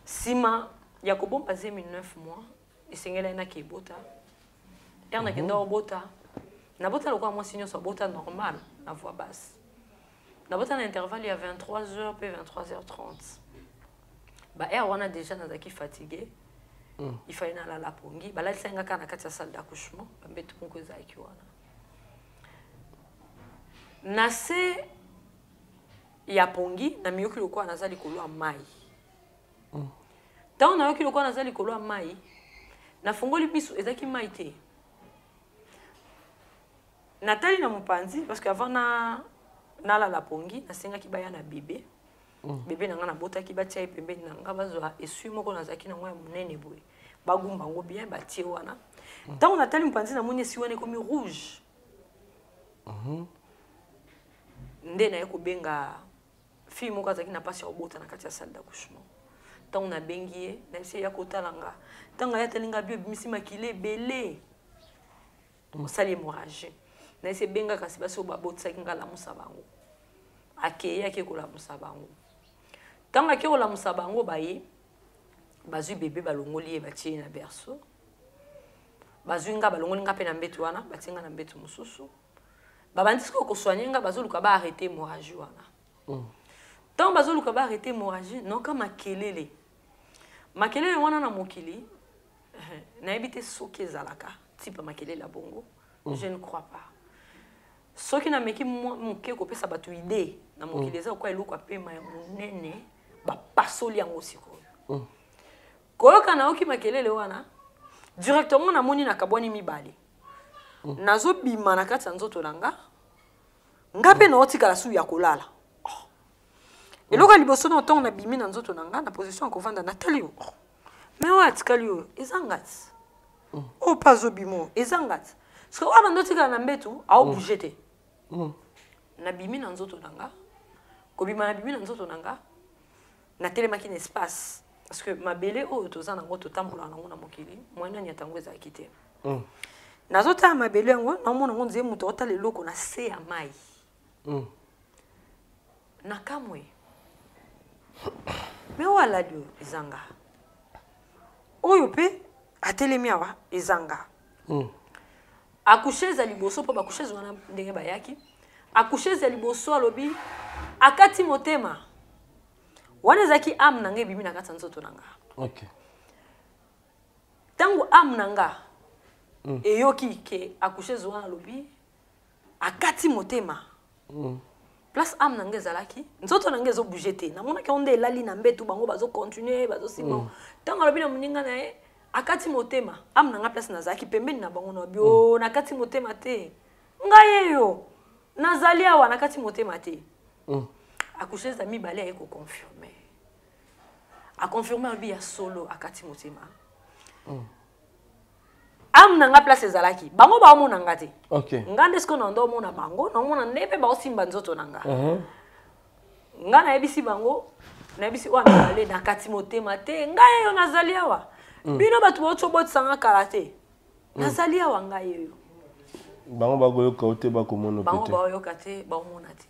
Sima ya ko bon passer 9 mois, et sengela na ke bota. Erna ke ndo bota. Na bota lokwa moi signyo so bota normal, na voix basse. Na bota na intervalle il y a 23h puis 23h30. Ba on a déjà nazaki fatigué. Il fallait na la pongi, ba la senga kana kati salle d'accouchement, ba mbetu moko zaki wana. Na se ya pongi na miyoki lokwa nazali kolwa mai. Tant na yoki lokwa nazali kolwa mai. Na fongoli biso ezaki mai te. Nathalie na mopanzi parce que avant na la pongi na senga ki baya na bébé. Bébé na ngana bota ki batia pembe na nga bazwa esui moko na zaki na ngoya munene boye. Bagumba ngo bien batie wana. Tant Nathalie mopanzi na moni esi wana komi rouge. nde na ko benga fille moko azaki na pasi ya obota na kati ya salle d'accouchement tant na bengi ye na ese ya kotalanga tant ya telinga bio bimisi makile belé osali hémorragie na ese benga kasi basi obabotisa kinga la musabango akeye ake ko la musabango tant ake ko la musabango baye bazui bébé balongoli ye batie na berceau bazui nga balongoli nga pe na mbetu wana batinga na mbetu mususu babandisi ko soigner nga bazoluka ba arrêter hémorragie wana tant bazoluka ba arrêter hémorragie non ka makelele wana na mokili na ebité soki ezalaka type makelele la bongo je ne crois pas soki na meki moke ko pesa batu idée na mokili eza kwa eloko apema ya monene ba pasoli yango sikoyo koyoka na oki makelele wana directement na moni na kabwani mibale nazo bima na kati ya nzoto nanga ngape na otika la su ya kolala eloko liboso na tonga na bimi na nzoto nanga na position ko vanda Nathalie mais wa tikali yo ezangati o pazo bimo ezangati parce que wana ndotika na mbetu a bougete na bimi na nzoto nanga ko bima na bimi na nzoto nanga na telemaki na espace parce que mabele o toza nango totambola nango na mokili mwana nya tango eza kite nazota mabele yango na mona ngo nzie muto otala eloko na se ya mai na kamwe mais wala dio ezanga oyo pe atelemi awa ezanga accoucheuse liboso po accoucheuse wana ndenge bayaki accoucheuse liboso alobi akati motema wana zaki am nanga bibi na kati nzoto nanga okay tango am nanga eyoki ke accoucheuse wana alobi akati motema place am nanga ezalaki nzoto nanga ezo bouger te na mona ke onde elali na mbetu bango bazo continuer bazo sima tango alobi na muninga na ye akati motema am nanga place nazaki pembeni na bango na bio na kati motema te ngayeyo nazali awa na kati motema te accoucheuse ami balé ayeko confirmer a confirmer alobi ya solo akati motema am nanga place ezalaki bango ba omona ngate okay ngande sko na ndo omona bango na omona nebe ba osimba nzoto nanga ngana ebisi bango na ebisi wana ale na kati motema te ngaye yo nazali awa bino batu bocho botsanga karate nazali awa ngaye yo bango bakoyoka ote bakomona bango bayoka te baomona te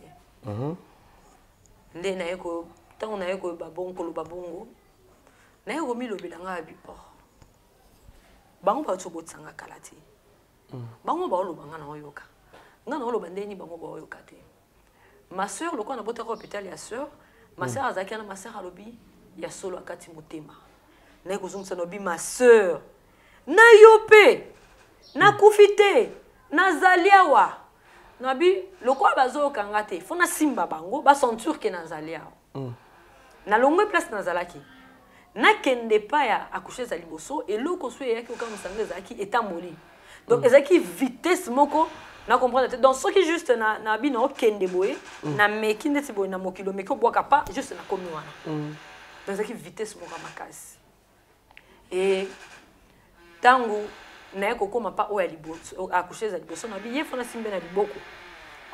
nde na yeko tango na yeko babongo na yeko milobela ngabi bango bacho botsanga kalati bango baoloba ngana oyoka ngana oloba ndeni bango baoyoka te ma sœur loko na bota ko hôpital ya sœur ma sœur azaki na ma sœur alobi ya solo akati motema na ekozungisa nobi ma sœur na yope na kufite na zaliawa nabi loko bazoyoka ngate fona simba bango ba sentir ke na zaliawa na longue place na zalaki na kende pa ya accoucheuse liboso eloko so yaki oka musanga zaki etamboli donc ezaki vitesse moko na comprendre donc ce qui juste na bino kende boye na meki ndeti boye na mokilo meki obwaka pa juste na komi wana donc ezaki vitesse moko makasi et tango na yeko koma pa oya liboso accoucheuse liboso na bi yefona simbe na liboko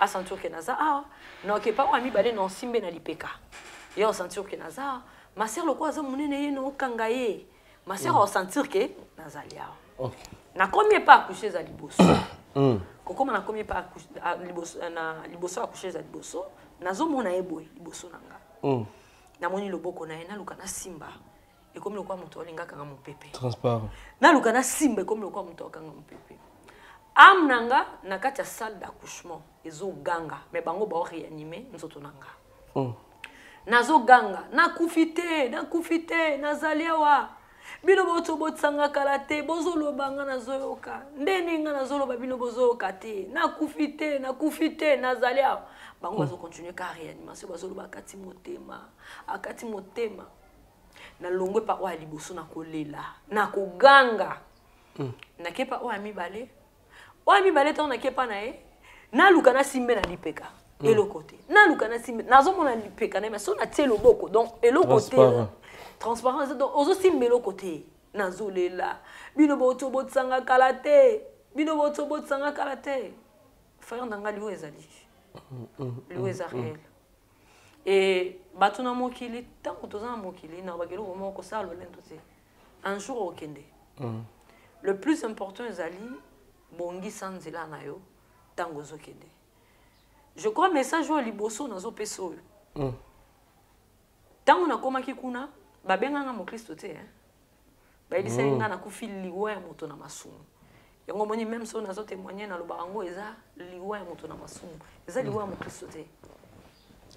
a sentir que naza na ke pa ami bale na simbe na lipeka yo sentir que naza ma sœur le quoi ça monene ye no kangaye ma sœur a sentir que nazalia okay na combien pas accoucher za liboso kokoma na combien pas liboso na liboso accoucher za liboso nazo mona eboy liboso nanga na moni loboko na ye na luka na simba et comme le quoi moto olinga kanga mopepe transparent na luka na simba comme le quoi moto kanga mopepe am nanga na kati ya salle d'accouchement ezo ganga mais bango ba réanimer nzoto nanga nazo ganga na kufite nazaliawa bino boto botsanga kalate bozolo banga nazoyoka ndeni nga nazolo bino bozoyoka te na kufite nazaliawa bango bazo continuer ka réanimation bazolo bakati motema na longwe pa wa liboso na kolela na koganga na kepa o ami bale to na kepa na e na luka na simbe na lipeka eloko te na luka na simbe nazomona lipeka na mais so na tie loboko donc eloko te transparence donc ozo simbe eloko te nazolela bino boto botsanga kalate frère nanga liwo ezali liwo eza réel et bato na mokili tango toza na mokili na bakelo ko moko sala lolendo te un jour okende le plus important ezali bongi sanzela na yo tango zokende je crois message o liboso nazo pesa oyo tango nakomaki kuna babenganga mo Kristo te bayebisa nga na kufi liwa ya moto na masumu yango moni même so nazo témoigner na lobango eza liwa ya moto na masumu eza liwa ya mo Kristo te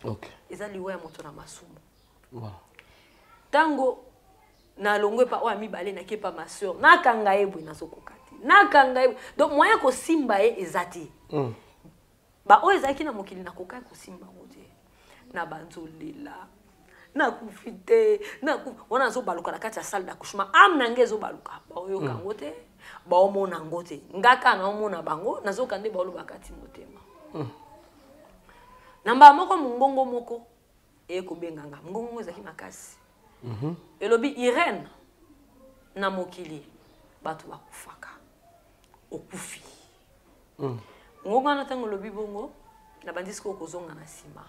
OK eza liwa ya moto na masumu voilà tango na longwe pa wa mibale na kepa ma sœur nakanga ebwe nazokokati nakanga ebwe donc moya ko simba ezati ba o ezaki na mokili na kokai ko simba ngote na banzolela na kufite na wana zo baluka na kati ya salle d'accouchement am na ngezo baluka ba oyo kangote ba omona ngote ngaka na omona bango nazokande ba oluba kati motema namba moko mungongo moko eko benganga mungongo ezaki makasi elobi Irène na mokili bato bakufaka okufi ngonga na tango lobi bongo na bandisiko kozonga na sima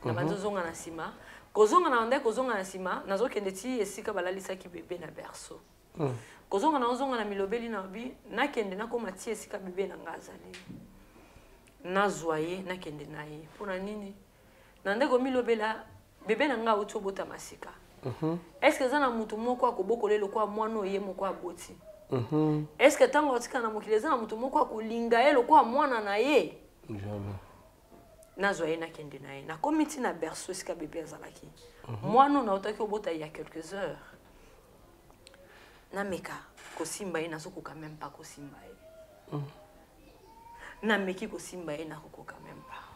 na bandozonga na sima kozonga na ndeko kozonga na sima nazokende ti esika balalisaki bébé na berceau kozonga na ozonga na milobeli na bi nakende nakoma ti esika bébé na ngazali nazwaye nakende naye pona nini na ndeko milobela bébé na nga uti obota masika est-ce que za na mutu moko akobokolelo kwa mwana oye moko aboti est-ce que tango otika na mokili za na mutu moko akolinga ye lokwa mwana na ye jamais nazwaye nakende naye nakomi ti na berceau esika bébé azalaki mwana na otaki obota ya quelques heures nameka kosimba ye nazokoka même pas kosimba ye nameki kosimba ye nakokoka même pas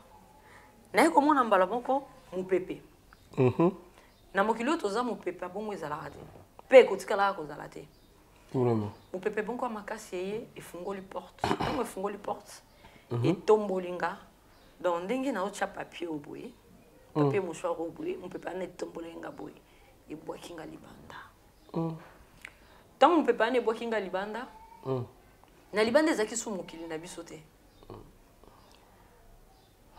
naye komona mbala moko mopepe na mokili oyo toza mopepe abongo ezalaka te mpe ekotikalaka kozala te mopepe bongo ya makasi eye efungoli porte ntango efungoli porte etomboli nga donc ndenge naotya papier oyo boye papier mouchoir oyo boye mopepe ana etomboli nga boye ebwaki nga libanda ntango mopepe ana ebwaki nga libanda na libanda ezalaki su mokili na biso te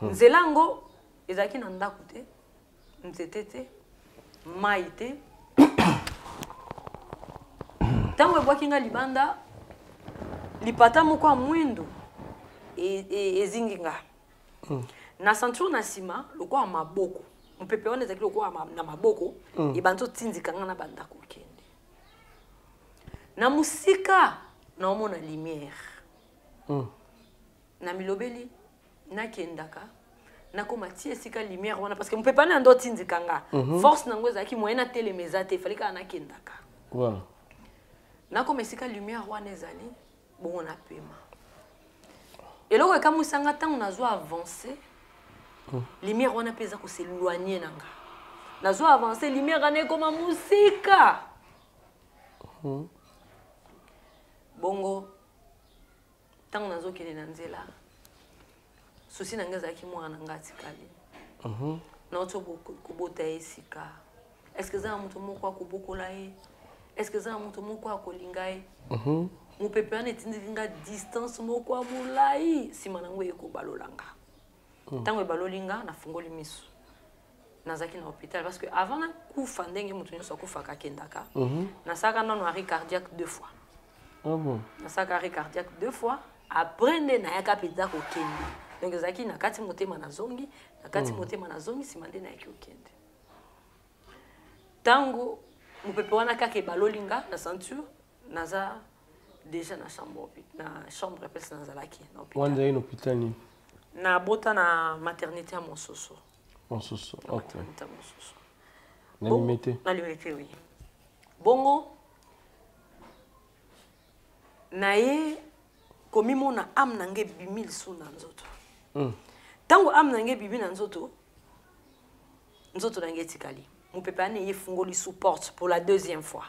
nzela yango ezalaki na ndako te nzete te mai te ntango ebwaki nga libanda lipata moko ya mwindu ezingi nga na ceinture na nsima lokwa maboko mopepe wana ezalaki lokwa na maboko ebandi otindika nga na bandako okende na mosika naomona lumière na milobeli nakendaka nakoma ti esika lumière wana parce que mopepe wana ando otindika nga force nango ezalaki moyen na telema eza te efali kaka nakendaka voilà nakoma esika lumière wana ezali bongo napema eloko ekamwisanga ntango nazwa avance lumière wana mpe eza koseloigne na nga nazwa avance lumière wana ekoma mosika bongo ntango nazokende na nzela susi na nga ezalaki mwana na nga atikali nauti kobota ye esika est ce que eza na moto moko akobokola ye est ce que eza na moto moko akolinga ye mopepe wana etindiki nga distance moko ya molai nsima nango ekobalola nga ntango ebaloli nga nafungoli miso nazalaki na hôpital parce que avant nakufa ndenge moto nyonso akufaka akendaka nasalaka nano arrêt cardiaque 2 fois nasalaka arrêt cardiaque 2 fois après nde nayaka mpenza kokende donc ezalaki na kati motema nazongi na kati motema nazongi nsima nde nayaki okende ntango mopepe wana kaka ebaloli nga na ceinture naza déjà na chambre pese nazalaki na hôpital nini na bota na maternité ya Monsoso OK na limité oui bongo naye komimona ame na nge bimi lisu na nzoto ntango ame na nge bibi na nzoto na nge etikali mopepe ane ye fungoli sous porte pour la deuxième fois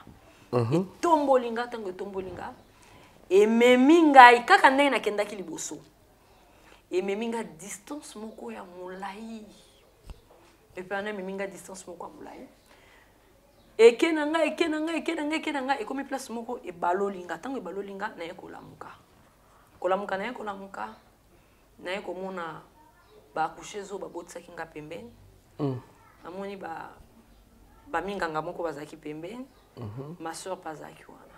etomboli nga ntango etomboli nga ememi ngai kaka ndenge nakendaki liboso ememi nga distance moko ya molai mopepe ane ememi nga distance moko ya molai ekena nga ekomi place moko ebaloli nga ntango ebaloli nga naye kolamuka naye kolamuka naye komona baakushe zo babotisaki nga pembeni namoni baminganga moko bazalaki pembeni ma soeur bazalaki wana.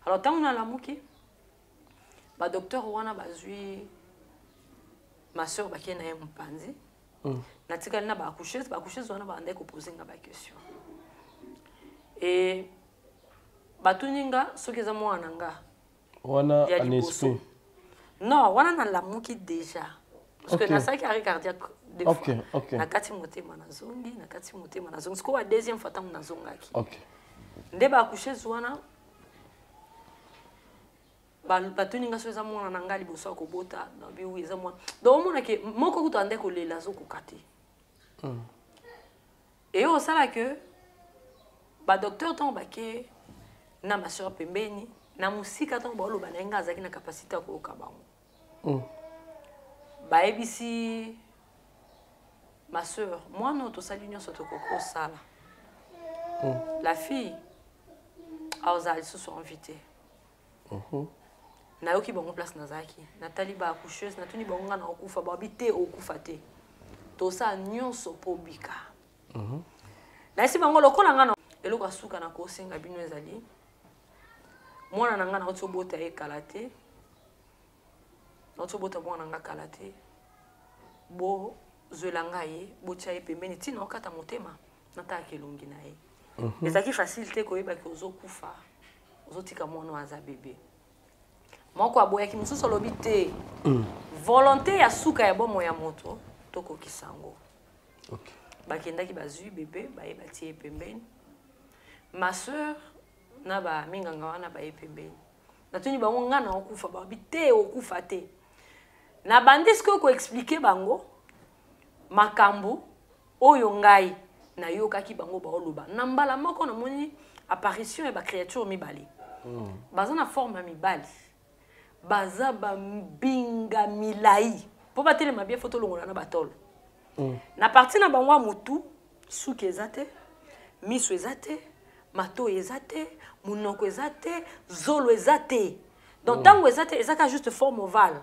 Alors ntango nalamuki badocteur wana bazwi ma soeur bakei na ye mopanzi natikali na baakusheuse wana bandai kopose nga baquestion e batuni nga soki eza mwana na nga wana en esprit non wana nalamuki déjà parce que nasalaki arrêt cardiaque deux fois nakati motema nazongi nakati motema nazongi sikoyo deuxième fois ntango nazongaki nde baakusheuse wana batuni nga so eza mwana na nga liboso ya kobota nabi wi eza mwana donc omonake moko kutu ande kolela azokoka te eyo osala ke badocteur ntango bake na maseur pembeni na mosika ntango baoloba na ye nga azalaki na kapasité ya koyoka bango bayebisi maseur mwana oyo tosali nyonso tokoki osala la fille azala lisusu invité nayoki bango place nazalaki natali baakusheuse natuni bango nga na okufa babi te okufa te tosala nyonso mpo bika nayesi bango lokola nga na eloko asuka na kosenga bino ezali mwana na nga nauti obota ye kala te nauti obota mwana na nga kala te bozwela nga ye botia ye pembeni ntina okata motema nataka elongi na ye ezalaki facile te koyebaki ozokufa ozotika mwana aza bebe moko aboyaki mosusu alobi te volonté ya suka ya bomo ya moto tokokisa yango bakendaki bazwi bebe baye batie ye pembeni ma soeur na baminganga wana baye pembeni natuni bango nga na okufa babi te okufa te na bandi sikoyo koexplike bango makambo oyo ngai nayokaki bango baoloba na mbala moko namoni apparition ya bacréature mibale baza na forme ya mibali baza bambinga milai mpo batelema bie foto longola na batolo na parti na bango ya motu suki eza te miso eza te mato eza te munoko eza te zolo eza te donc ntango eza te ezaka juste forme ovale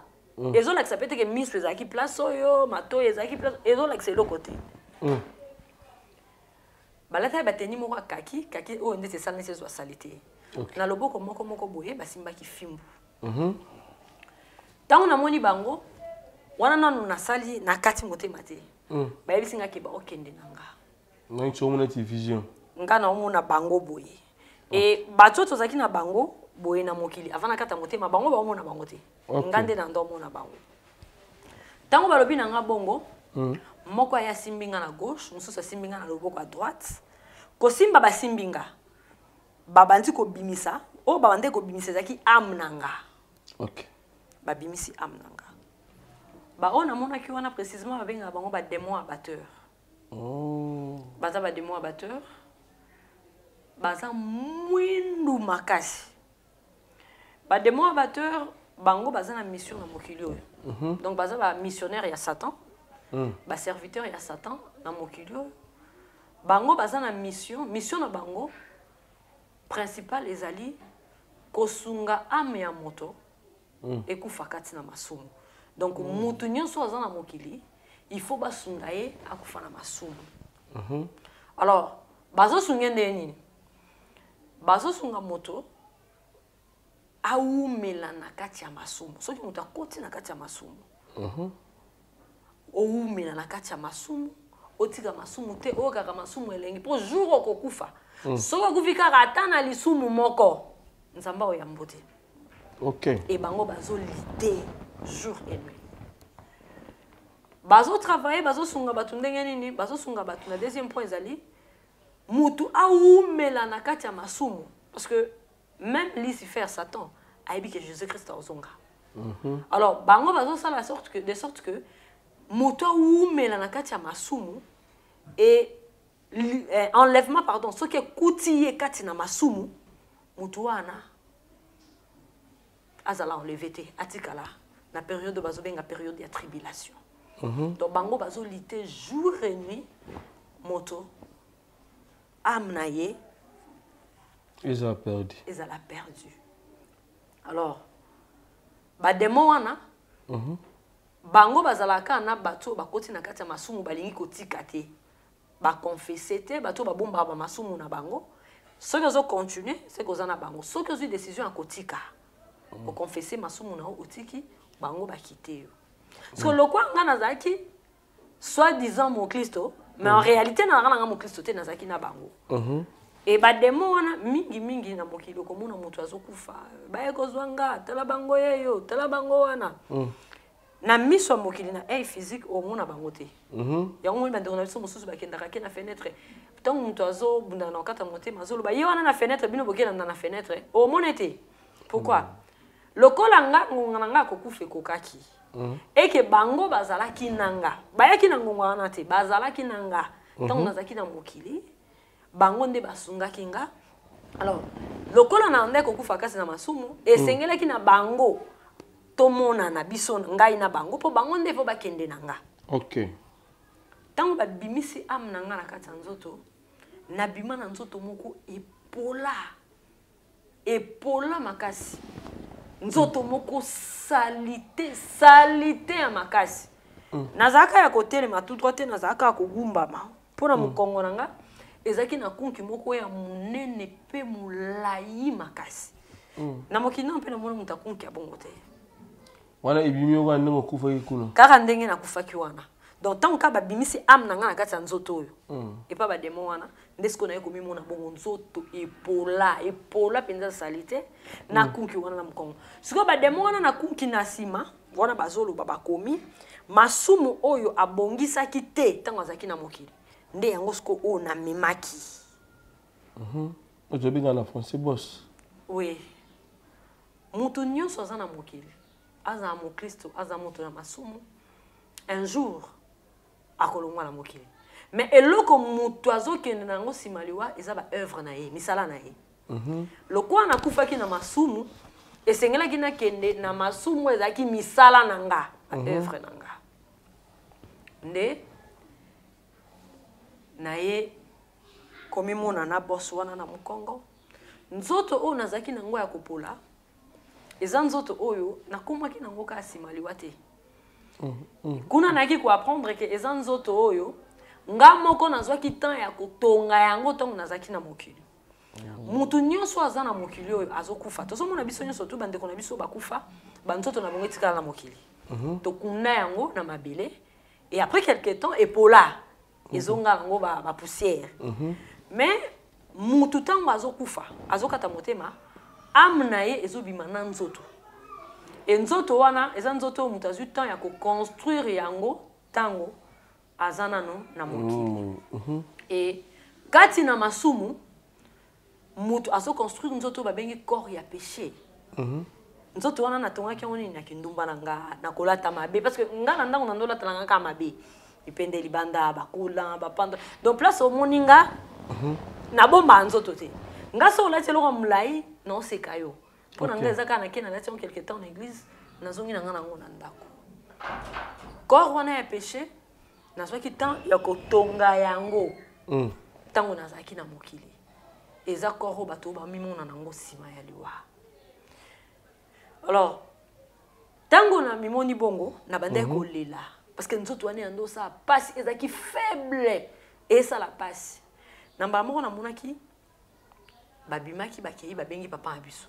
ezolakisa pe teke miso ezalaki place oyo mato ezalaki place ezolakisa eloko te balataki bateni moko akaki oyo ndeti esalanisi ezwa sali te na loboko moko boye basimbaki fimbu ntango namoni bango wana nanu nasali na kati motema te bayebisi nga ke baokende na nga nga na omona bango boye e bato oyo tozalaki na bango boye na mokili avant na kata motema bango baomona bango te nga nde na ndo omona bango ntango balobi na nga bongo moko aya asimbi nga na gauche mosusu asimbi nga na loboko ya droite kosimba basimbi nga babandi kobimisa oyo babandi kobimisa ezalaki ame na nga babimisi ame na nga baoyo namonaki wana précisement babengaka bango badémon abatteur baza badémon abatteur baza mwindu makasi badémon abatteur bango baza na mission na mokili oyo donc baza bamissionnaire ya satan baserviteur ya satan na mokili oyo bango baza na mission na bango principal ezali kosunga ame ya moto ekufa kati na masumu donc mutu nyonso aza na mokili il faut basunga ye akufa na masumu alors bazosunga nde nini bazosunga moto awumela na kati ya masumu soki moto akoti na kati ya masumu owumela na kati ya masumu otika masumu te okaka masumu elengi mpo jour okokufa soki okufi kaka ata na lisumu moko nzambe oyambo te e bango bazolite jour et nuit bazotravaille bazosunga bato ndenge nini bazosunga bato na deuxième point ezali mutu awumela na kati ya masumu parce que même Lucifer Satan ayebi que Jésus-Christ azonga alors bango bazosala de sorte que mutu awumela na kati ya masumu et enlèvement pardon soki ekuti ye kati na masumu mutu wana azala enlevé te atikala na période bazobenga période ya tribulation donc bango bazolite jour et nuit moto ame na ye ezala perdu alors badémon wana bango bazalaka na bato bakoti na kati ya masumu balingi kotika te bakonfese te bato babomba ba masumu na bango soki ozo continuer c'est que oza na bango soki ozwi décision ya kotika okonfese masumu na o otiki bango bakite yo so lokwa nga nazalaki soi-disant mon Christo mais en réalité na nga mon Christo te nazalaki na bango et ba demo wana mingi na mokili komona moto azokufa baye kozwanga tala bango yeyo tala bango wana na miso mokili na physique au mona bango te yango moni bande on a biso mosusu bakendaka ke na fenêtre tant moto azo bunda na kata motema azolo ba ye wana na fenêtre bino bokela na fenêtre au monete pourquoi lokola nga ngonga nga kokufa kokaki et que bango bazalaki nanga bayaki na ngonga wana te bazalaki nanga tant nazaki na mokili bango nde basungaki nga alors lokola na ndeko kufa kasi na masumu esengelaki na bango tomona na biso ngai na bango po bango nde fo bakende na nga OK tango babimisi am na nga na kati ya nzoto na bima na nzoto moko epola makasi nzoto moko salite ya makasi nazaka ya kotelema tout droit te nazaka kogumbama pona mokongo na nga ezaki na kunki moko ya munene pe mulayi makasi na mokili mpe na mona muta kunki ya bongo te wana ebimi wana ndenge okufa kuna kaka ndenge na kufaki wana donc tant ka babimisi am na nga na kati ya nzoto oyo epa ba demo wana ndesko na ye komimona bongo nzoto epola penza salite na kunki wana na mokongo siko ba demo wana na kunki na sima wana bazoloba bakomi masumu oyo abongisaki te tango azaki na mokili nde yango siko o na memaki ozobenga na français boss oui mutu nyonso aza na mokili aza mo Kristo aza moto na masumu un jour akolongwa na mokili mais eloko mutu azokende nango simaliwa eza ba œuvre na ye misala na ye lokwa na kufaki na masumu esengelaki na kende na masumu ezaki misala na nga ba œuvre na nga nde na ye komimona na boss wana na mokongo nzoto oyo nazaki nango ya kopola eza nzoto oyo nakomaki nango ka simaliwa te kuna naki ko apprendre que eza nzoto oyo nga moko nazwaki temps ya kotonga yango ntango nazaki na mokili mutu nyonso aza na mokili oyo azokufa tozomona biso nyonso tu bandeko na biso bakufa banzoto na bango etikala na mokili tokunda yango na mabele et après quelque temps epola ezonga yango ba poussière mais mutu tango azokufa azokata motema amna ye ezobima na nzoto et nzoto wana eza nzoto mutu azwi temps ya construire yango tango azana na mokili et kati na masumu mutu azo construire nzoto babengi corps ya péché nzoto wana natongaki yango nini na kindumba na nga na kolata mabe parce que nga na ndango na ndolata na nga mabe ipende libanda bakula bapanda donc place au moninga na bomba nzoto te nga so lati eloko mulai non seka yo pona nga ezaka na kena lati quelque temps na église nazongi na nga nango na ndako corps wana ya péché nazwaki temps ya kotonga yango tango nazaki na mokili eza corps bato bamimona nango sima ya liwa alors tango na mimoni bongo na bande kolela parce que nzoto wana ndo sa passe ezaki faible et ça la passe na mbamoko na monaki babimaki bakei babengi papa na biso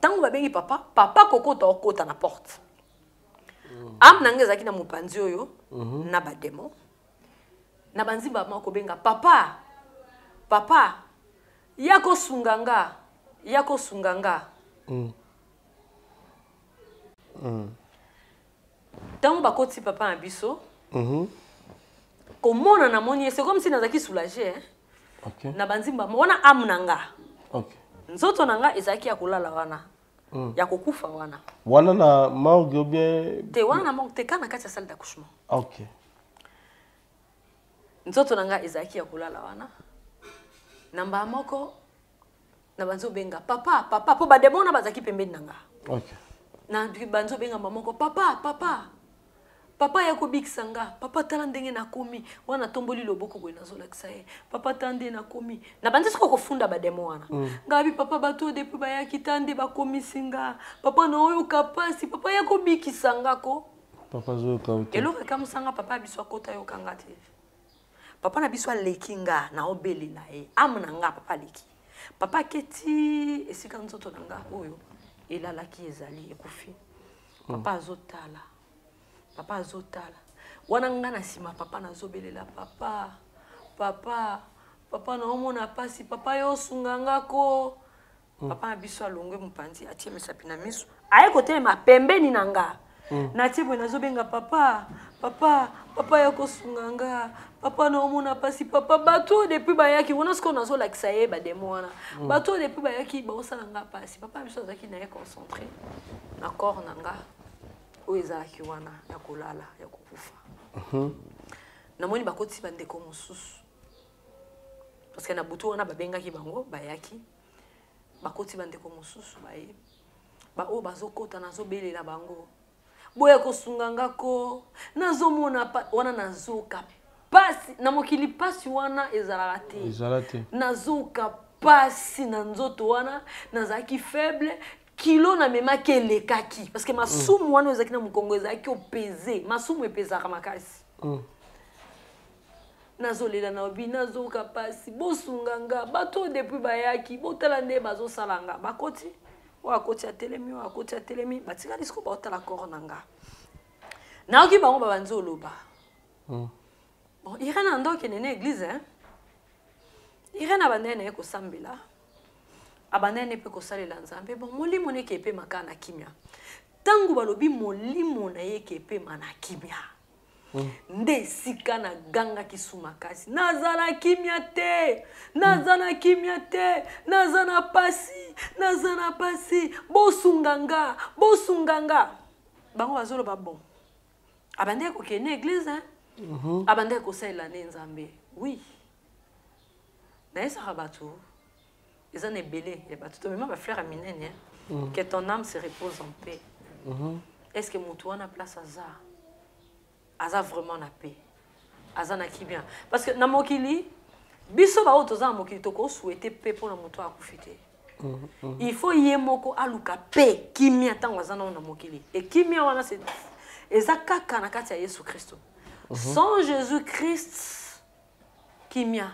tango babengi papa kokota na porte am nanga ezaki na mopanzi oyo na bademo na banzimba moko benga papa yako sunganga tango bakoti papa na biso komona na moni c'est comme si nazaki soulagé na banzimba mona am nanga nzoto nanga ezaki ya kolala wana ya kokufa wana na morgue bien te wana na morgue te kana kati ya salle d'accouchement nzoto nanga ezaki ya kolala wana namba moko na banzo benga papa po bademona bazaki pembeni nanga na banzo benga mamoko papa papa yako bikisanga papa tala ndenge nakomi wana tomboli loboko boye nazolakisa ye papa tande nakomi na bandi siko kofunda bademo wana ngabi papa bato depuis bayaki tande bakomi singa papa na oyo kapasi papa yako bikisanga ko papa zo kauta eloko kamusanga papa biso akota yo kanga te papa na biso lekinga na obelela ye amna nga papa leki papa keti esika nzoto nanga oyo elalaki ezali ekufi papa azotala papa azotala wana nga na sima papa nazobelela papa papa papa na omona pasi papa yo sunganga ko papa na biso alongwe mupanzi atie misapi na miso aye kotelema pembeni nanga na tibwe nazobenga papa papa papa yako sunganga papa na omona pasi papa bato depuis bayaki wana siko nazolakisa ye bademo wana bato depuis bayaki baosala nga pasi papa biso azaki na ye concentré na corps nanga oyo ezalaki wana ya kolala ya kokufa namoni bakoti bandeko mosusu parce que na butu wana babengaki bango bayaki bakoti bandeko mosusu baye baoyo bazokota nazobelela bango boya kosunganga ko nazomona wana nazoka pasi na mokili pasi wana ezalaka te nazoka pasi na nzoto wana nazalaki faible kilo na memaki elekaki parce que masumu wana ezalaki na mokongo ezalaki opeze masumu epezaka makasi nazolela na obi nazoka pasi bosunganga bato depuis bayaki botala nde bazosalanga bakoti wakoti atelemi batika disco baotala corps nanga naoki bango babanzi oloba bon irene andoke nene église hein irene abandene kosambela abandene pe kosalela nzambe bon molimo ne kepe makana kimia tangu balobi molimo na ye kepe mana kimia nde sika na ganga kisuma kasi nazana kimia te nazana kimia te nazana pasi bosunganga bango bazolo ba bon abande ko kene église hein abande ko salela ne nzambe oui na esa rabatu ezana belé et batu to même ba frère aminene que ton âme se repose en paix est-ce que mutu wana place aza vraiment na paix aza na ki bien parce que na mokili biso ba oto za mokili to ko souhaiter paix pour na mutu akufite il faut yemoko aluka paix kimia tango aza na mokili et kimia wana c'est ezaka kana kati ya Yesu Kristo sans Jésus Christ kimia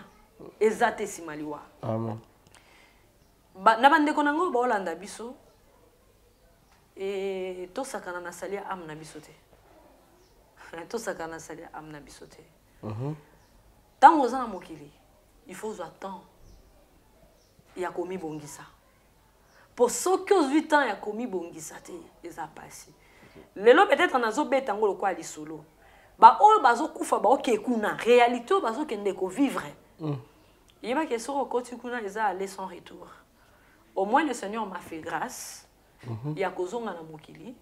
ezate simaliwa amen na bandeko nango ba olanda biso et to sakana na salia amna biso te to sakana salia amna biso te tango za na mokili il faut attendre ya komi bongisa pour ceux qui ont 8 ans ya komi bongisa te eza pasi lelo peut-être nazo betango lo kwa lisolo ba o bazo kufa ba okekuna réalité bazo kende ko vivre yeba que soro koti kuna eza aller sans retour au moins le Seigneur m'a fait grâce ya kozonga na mokili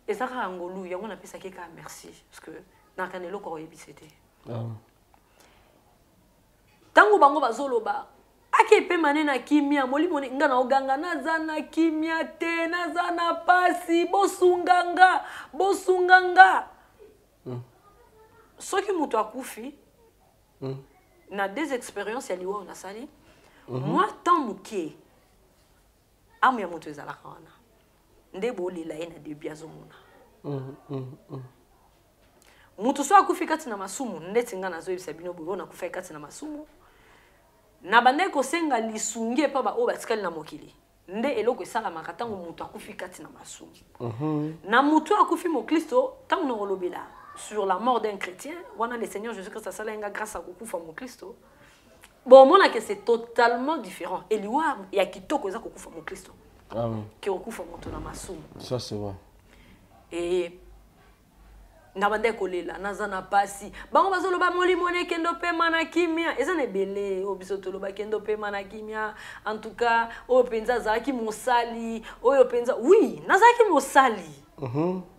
eza ka ngolu yango na pesa ke ka merci parce que na kanelo ko yebisete tango bango bazoloba akepe manena kimia molimo ngana oganga nazana kimia te nazana pasi bosunganga soki mutu akufi na des expériences ya liwa on a sali moi tant mukie amu ya mutu ezalaka wana nde bolela ye na début azomona mutu so akufi kati na masumu ndeti nga nazoyebisa bino boye ona kufa kati na masumu na bande kosenga lisungi epa ba o batikali na mokili nde eloko esalamaka ntango mutu akufi kati na masumu na mutu akufi mokristo ntango na kolobela sur la mort d'un chrétien wana le Seigneur Jésus-Christ asalenga grâce à kokufa mokristo bon mona que c'est totalement différent eliwa ya kitoko eza kokufa mokristo ke kokufa moto na masumu ça c'est vrai et na bande kolela nazana pasi bango bazoloba molimo ne kendo pe mana kimia eza ne belé obiso toloba kendo pe mana kimia en tout cas o penza zaki mosali oyo penza oui nazaki mosali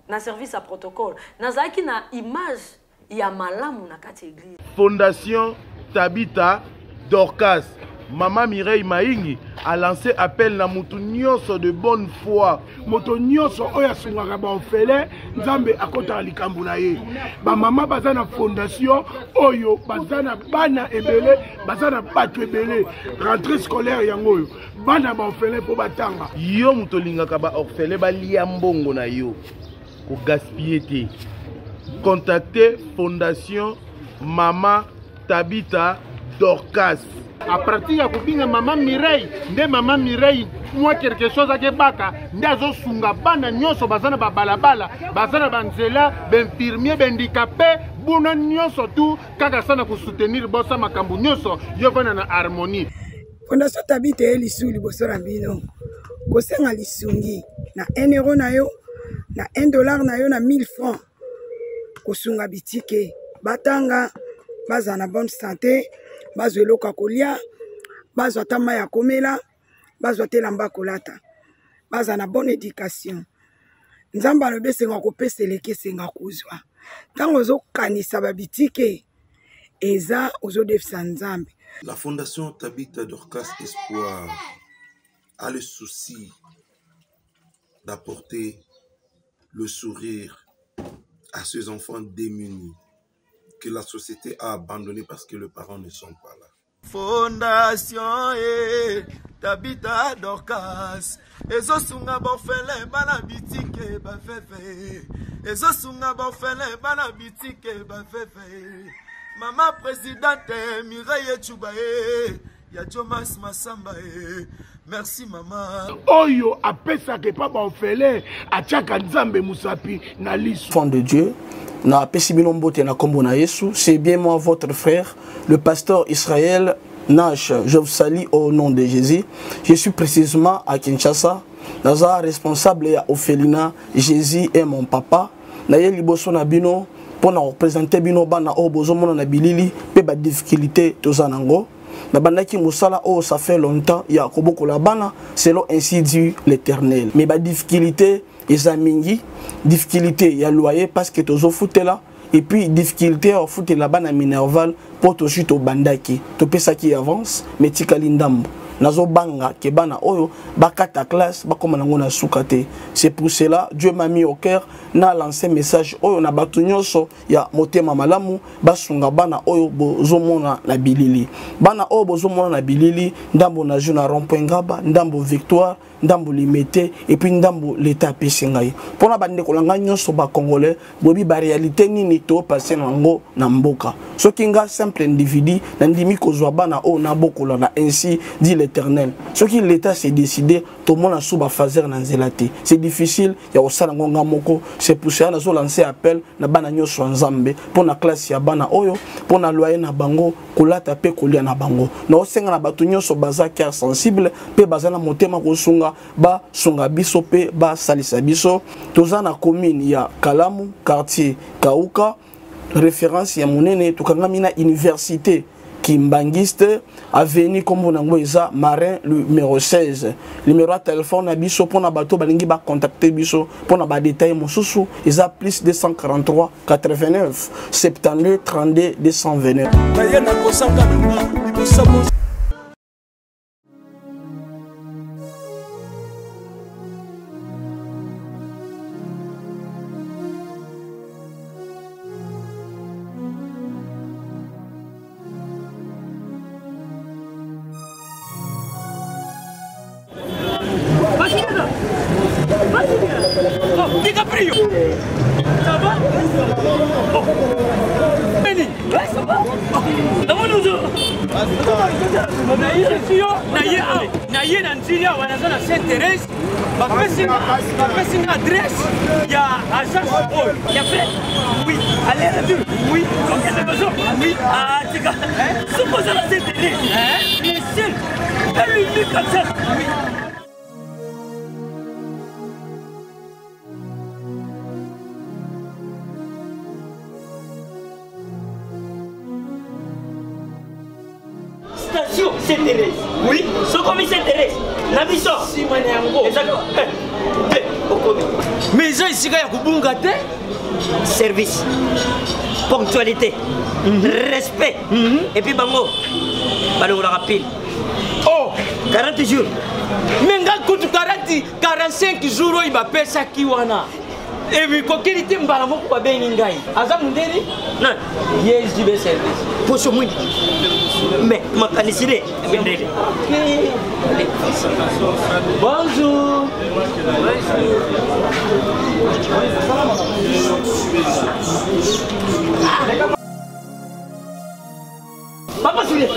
na service à protocole nazaki na image ya malamu na kati église Fondation Tabita Dorcas Maman Mireille Maingi a lancé appel na mutu nyonso de bonne foi. Moto nyonso oya sungaka ba ofele nzambe akota likambo na ye. Ba mama bazana fondation oyo bazana bana ebele bazana batu ebele rentrée scolaire yango oyo bana ba ofele po batanga. Yo muto lingaka ba ofele ba lia mbongo na yo. Ko gaspiller te. Contactez Fondation Mama Tabita Dorcas. À partir de kubinga Maman Mireille, nde Maman Mireille, moi quelque chose à Kebaka, nde azo sunga bana nyonso bazana ba balabala, bazana banzela, benfirmier, handicapé, buna nyonso tout, kaka sana ko soutenir bossa makambu nyonso, yo vana na harmonie. Fondation Tabita elisu liboso na bino. Kosenga lisungi na 1 euro na yo, na 1 dollar na yo na 1000 francs. Kosunga bitike, batanga, bazana bonne santé. Bazwe loka kolia, bazwa tama ya komela, bazwa telamba kolata, bazwa na bonne éducation. Nzamba lobe senga kopese leke senga kuzwa. Tango zo kanisa babitike, eza ozo defisa nzambe. La Fondation Tabita Dorcas Espoir a le souci d'apporter le sourire à ces enfants démunis que la société a abandonné parce que les parents ne sont pas là. Fondation Tabita Dorcas Ezo sunga bofele bana bitike bafefe Ezo sunga bofele bana bitike bafefe Mama présidente Mireille Chubae Ya Jomas Masamba Merci maman. Oyo apesa ke pa bofele achaka nzambe musapi na lisu. Enfant de Dieu. Na Pesibilombote na Kombo na Yesu, c'est bien moi votre frère, le pasteur Israël Nash. Je vous salue au nom de Jésus. Je suis précisément à Kinshasa. Naza responsable à Ophelina. Jésus est mon papa. Naye liboso na bino pour représenter bino bana o bozo mona na bilili pe ba difficulté tozanango. Na bandaki musala oh ça fait longtemps ya koboko la bana selon ainsi dit l'Éternel. Mais ba difficulté Ezamingi, difficulté ya loyer parce que tozo foute là et puis difficulté au foute là bas na Minerval pour to chute au bandaki to pesa qui avance mais tikali ndambo nazo banga ke bana oyo bakata classe bakoma nango na sukate. C'est pour cela Dieu m'a mis au cœur na lancé message oyo na batu nyonso ya motema malamu basunga bana oyo bozomona na bilili bana oyo bozomona na bilili ndambo na juna rond-point Ngaba ndambo Victoire ndambo limité et puis ndambo l'état pesingai pona bande kolanga nyonso ba congolais bobi ba réalité nini to passer nango na mboka soki nga simple individu na ndimi kozwa bana o na bokola na ainsi dit l'Éternel soki l'état s'est décidé to mona suba fazer na nzelate c'est difficile ya osala ngonga moko c'est pour ça nazo lancer appel na bana nyonso nzambe pona classe ya bana oyo pona loyer na bango kolata pe kolia na bango na osenga na batu nyonso baza cœur sensible pe bazana motema kosunga ba sunga biso pe ba salisa biso toza na commune ya Kalamu quartier Kauka référence ya monene tukangami na université Kimbangiste avenue Kombo nango eza Marin numéro 16 numéro de téléphone na biso pona bato balingi ba contacter biso pona ba détail mosusu eza plus 243 89 72 32 229 DiCaprio. Ça va? Oh. Benny. Ouais, ça va? Comment nous na Nigeria wanaza na Saint-Thérèse bapesi une adresse il y a agence Paul il y a fait oui allez retour oui donc il y a besoin oui ah tu gars supposé la Saint-Thérèse bien sûr elle lui comme ça oui. Station Saint-Thérèse. Oui. Ce commis Saint-Thérèse. La mission. Si Maniango. Exactement. Mais ça ici, il y a Kubungate. Service. Ponctualité. Respect. Et puis bango. Bango la rapide. 40 jours. Mais nga kutu 45 jours il va pesa kiwana. Et puis kokeli tembala moko ba bengi ngai. Aza mundeni? Non. Yes, du service. Poso mwindi. Mais ma kaniside bendele. Bonjour. Papa Sule,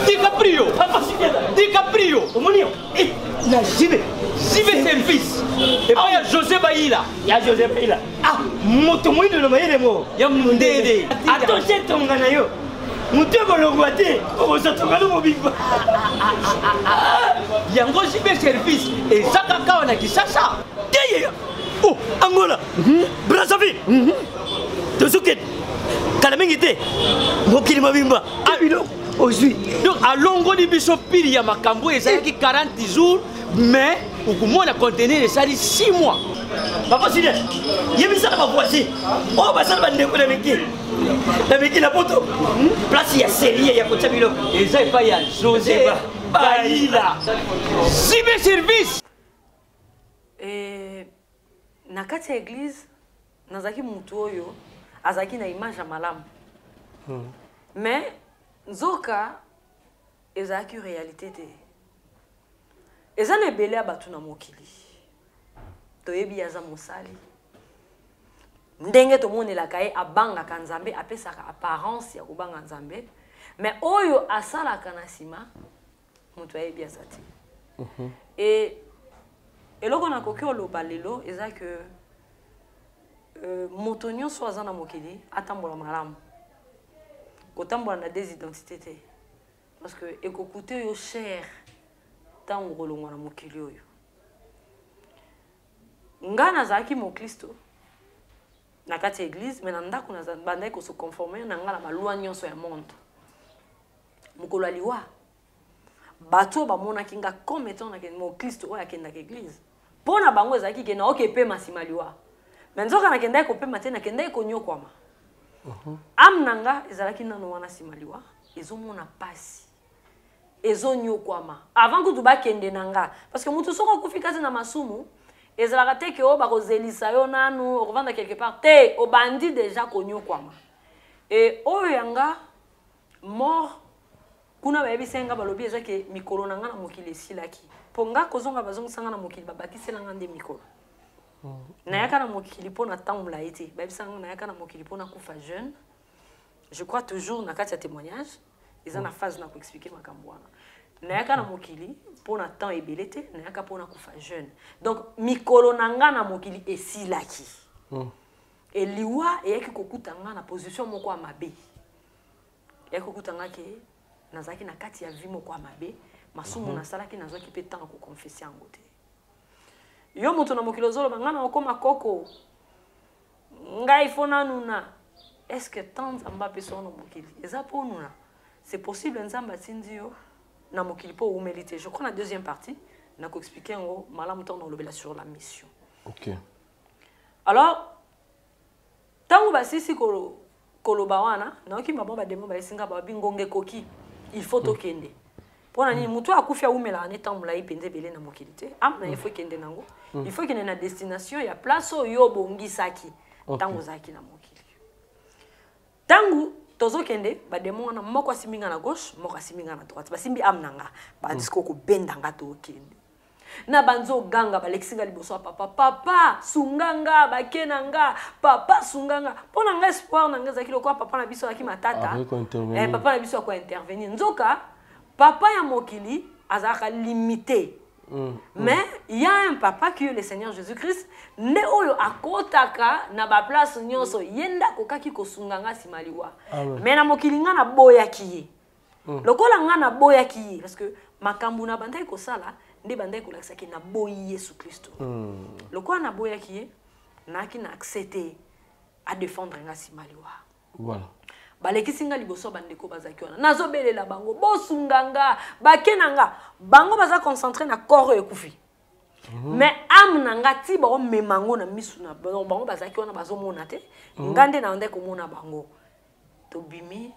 DiCaprio, Papa Sule, DiCaprio, Omonio, et la JB service. Et puis il y a José Baïla. Il y a José Baïla. Ah, motomoui de l'Omaïlemo. Il y a Mundede. Attention, ton ganayo. Moutego le guaté. Oh, ça te regarde mon big. Il y a un gros JB service. Et Zakaka, on a dit ça. Oh, Angola. Brazzaville. Tozuket. Kalamengite. Mokili Mabimba. Abilo. Aujourd'hui. Donc, à longo de Bissopil, il y a ma cambo et ça qui 40 jours, mais au moins la contenir ça dit 6 mois. Papa Sile, il y a mis ça dans ma voisine. Oh, bah ça va ne pas avec la photo. Place il y a série, il y a côté Bilo. Et ça il pas y a José Baïla. Cyber service. Et na kati église, nazaki mutu oyo, azaki na image ya malamu. Mais Nzoka ezaki réalité te. Ezana ebele abatu na mokili. Toyebi yaza mosali. Ndenge tomonelaka ye abangaka Nzambe apesaka apparence ya kobanga Nzambe, mais oyo asalaka na sima mutu ayebi aza te. Et eloko nakoki oloba lelo eza que moto nyonso aza na mokili atambola malamu. Kotambola na des identités parce que ekokute yo cher tango kolongwa na mokili oyo. Nga nazaki mo Kristo na kati église mais na ndako na bandai ko se conformer na nga na balwa nyonso ya monde. Mokolo aliwa bato ba mona kinga comme étant na mo Kristo oyo akenda ka église. Pona bango ezaki ke na okepe masima liwa. Mais nzoka na kenda ko pe matena kenda ko nyokwama. Amnanga ezalaki nano wana simaliwa ezomona pasi ezonyokwama avant que tuba kende nanga parce que mutu soko kufika na masumu ezalaka te ke o ba kozelisa yo nanu okuvanda quelque part te obandi déjà konyokwama et oyo yanga mort kuna ba yebisenga balobi ezake mikolo nanga na mokili silaki ponga kozonga bazongisanga na mokili babakisela ngande mikolo. Nayaka na mokili pona tamula ete babisanga nayaka na mokili pona kufa jeune. Je crois toujours na kati ya témoignage ils na phase na ko expliquer makambo wana. Nayaka na mokili pona temps ebelete nayaka pona kufa jeune. Donc mikolo nanga na mokili esilaki. Et liwa eyaki kokutanga na position moko amabe. Eyaki kokutanga ke nazaki na kati ya vie moko amabe masumu na salaki nazaki pe temps ko confesser en côté. Yo moto na mokilo zolo bangana okoma koko ngai fona nuna est-ce que tant amba personne na mokili eza po nuna c'est possible nzamba tindio na mokili po humilité. Je crois la deuxième partie na ko expliquer ngo malamu temps lobela sur la mission. OK. Alors tango basisi koloba wana na okima bomba demo ba singa ba bingonge koki il faut tokende. Pona ni mutu akufia umela ne tambula ipenze bele na mokilité amna il faut kende nango il faut kende na destination ya place oyo bongisaki tango zaki na mokili tangu tozo kende ba demo na moko siminga na gauche moko siminga na droite basimbi amnanga ba disco ko bendanga to kende na banzo ganga ba lexinga liboso papa sunganga bakenanga papa sunganga pona nga espoir nanga zaki lokwa papa na biso aki matata papa na biso akwa intervenir nzoka papa ya mokili azaka limité. Mais il y a un papa qui est le Seigneur Jésus-Christ ne oyo akotaka na ba place nyonso yenda kokaki kosunganga simaliwa. Mais na mokili nga na boya kiye. Lokola nga na boya kiye parce que makambu na bandai ko sala nde bandai ko lakisa ki na boyi Yesu Kristo. Lokola na boya kiye na ki na accepter à défendre nga simaliwa. Voilà. Balekisinga liboso bandeko bazaki wana nazobelela bango bosunganga bakenanga bango baza concentré na corps ekufi mais amnanga ti ba memango na misu na bango bazaki wana bazomona te ngande na ndeko mona bango tobimi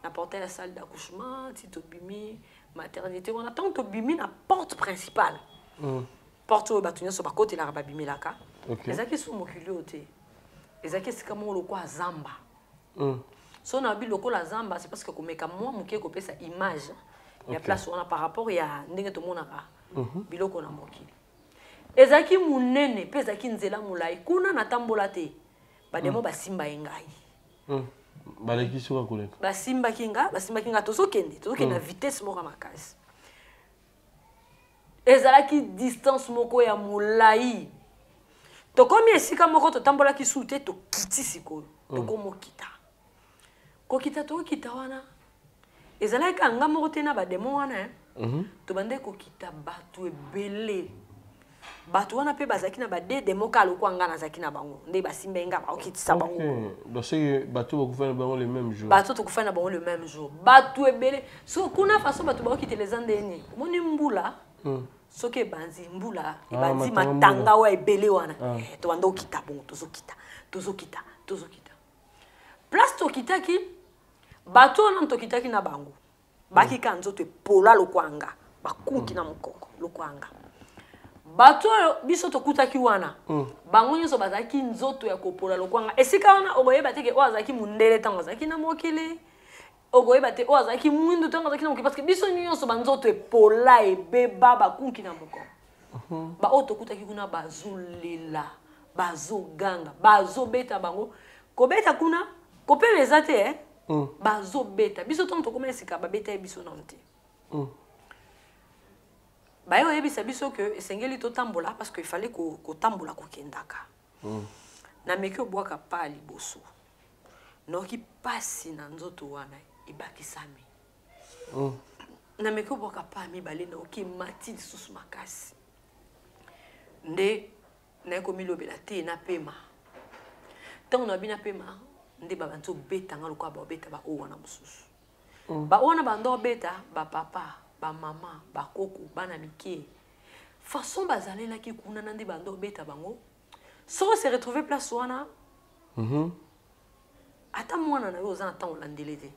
na porter la salle d'accouchement ti tobimi maternité on attend to bimi na porte principale porte o batunya so ba côté la babimi laka ezaki so mokili ote ezaki sika mo lokwa zamba so na bi lokola zamba c'est parce que komeka moi mokie ko pesa image ya place on a par rapport ya ndenge to monaka biloko na mokili ezaki munene pe ezaki nzela mulai kuna na tambola te bademo basimba engai baleki soka koleka basimba kinga tozokende na vitesse moko makasi ezalaki distance moko ya mulai tokomi esika moko totambolaki su te tokiti sikoyo tokomokita kokita tokita wana ezalaki anga moko te na bademo wana tobande kokita bato ebele bato wana pe bazaki na badede moka loko anga nazaki na bango nde basimba enga baokitisa bango donc c'est bato bakufana bango le même jour bato tokufana bango le même jour bato ebele so kuna façon bato baokiteleza ndeni moni mbula soki ebanzi mbula ebanzi matanga wa ebele wana tobanda okita bongo tozokita place tokitaki bato wana tokitaki na bango bakika nzoto epola lokwanga bakunki na mokongo lokwanga bato biso tokutaki wana bango nyonso bazalaki nzoto ya kopola lokwanga esika wana okoyeba teke oyo azalaki mundele ntango azalaki na mokili okoyeba te oyo azalaki mwindu ntango azalaki na mokili parce que biso nyonso banzoto epola ebeba bakunki na mokongo baoyo tokutaki kuna bazolela bazoganga bazobeta bango kobeta kuna kopema eza te bazobeta biso ntango tokoma esika babeta ye biso nano te bayo yebisa biso que esengeli totambola parce que il fallait kotambola kokendaka na meki obwaka pa liboso noki pasi na nzoto wana ibakisami na meki obwaka pa mibale noki mati lisusu makasi nde nayekomilobela te na pema ntango na bina pema nde babanzi obetanga lokola baobeta baoyo wana mosusu baoyo wana bando obeta bapapa bamama bakoko bana mike façon bazalelaki kuna na nde bando obeta bango soko se retrouver place wana ata mwana na yo oza na ntango olandele te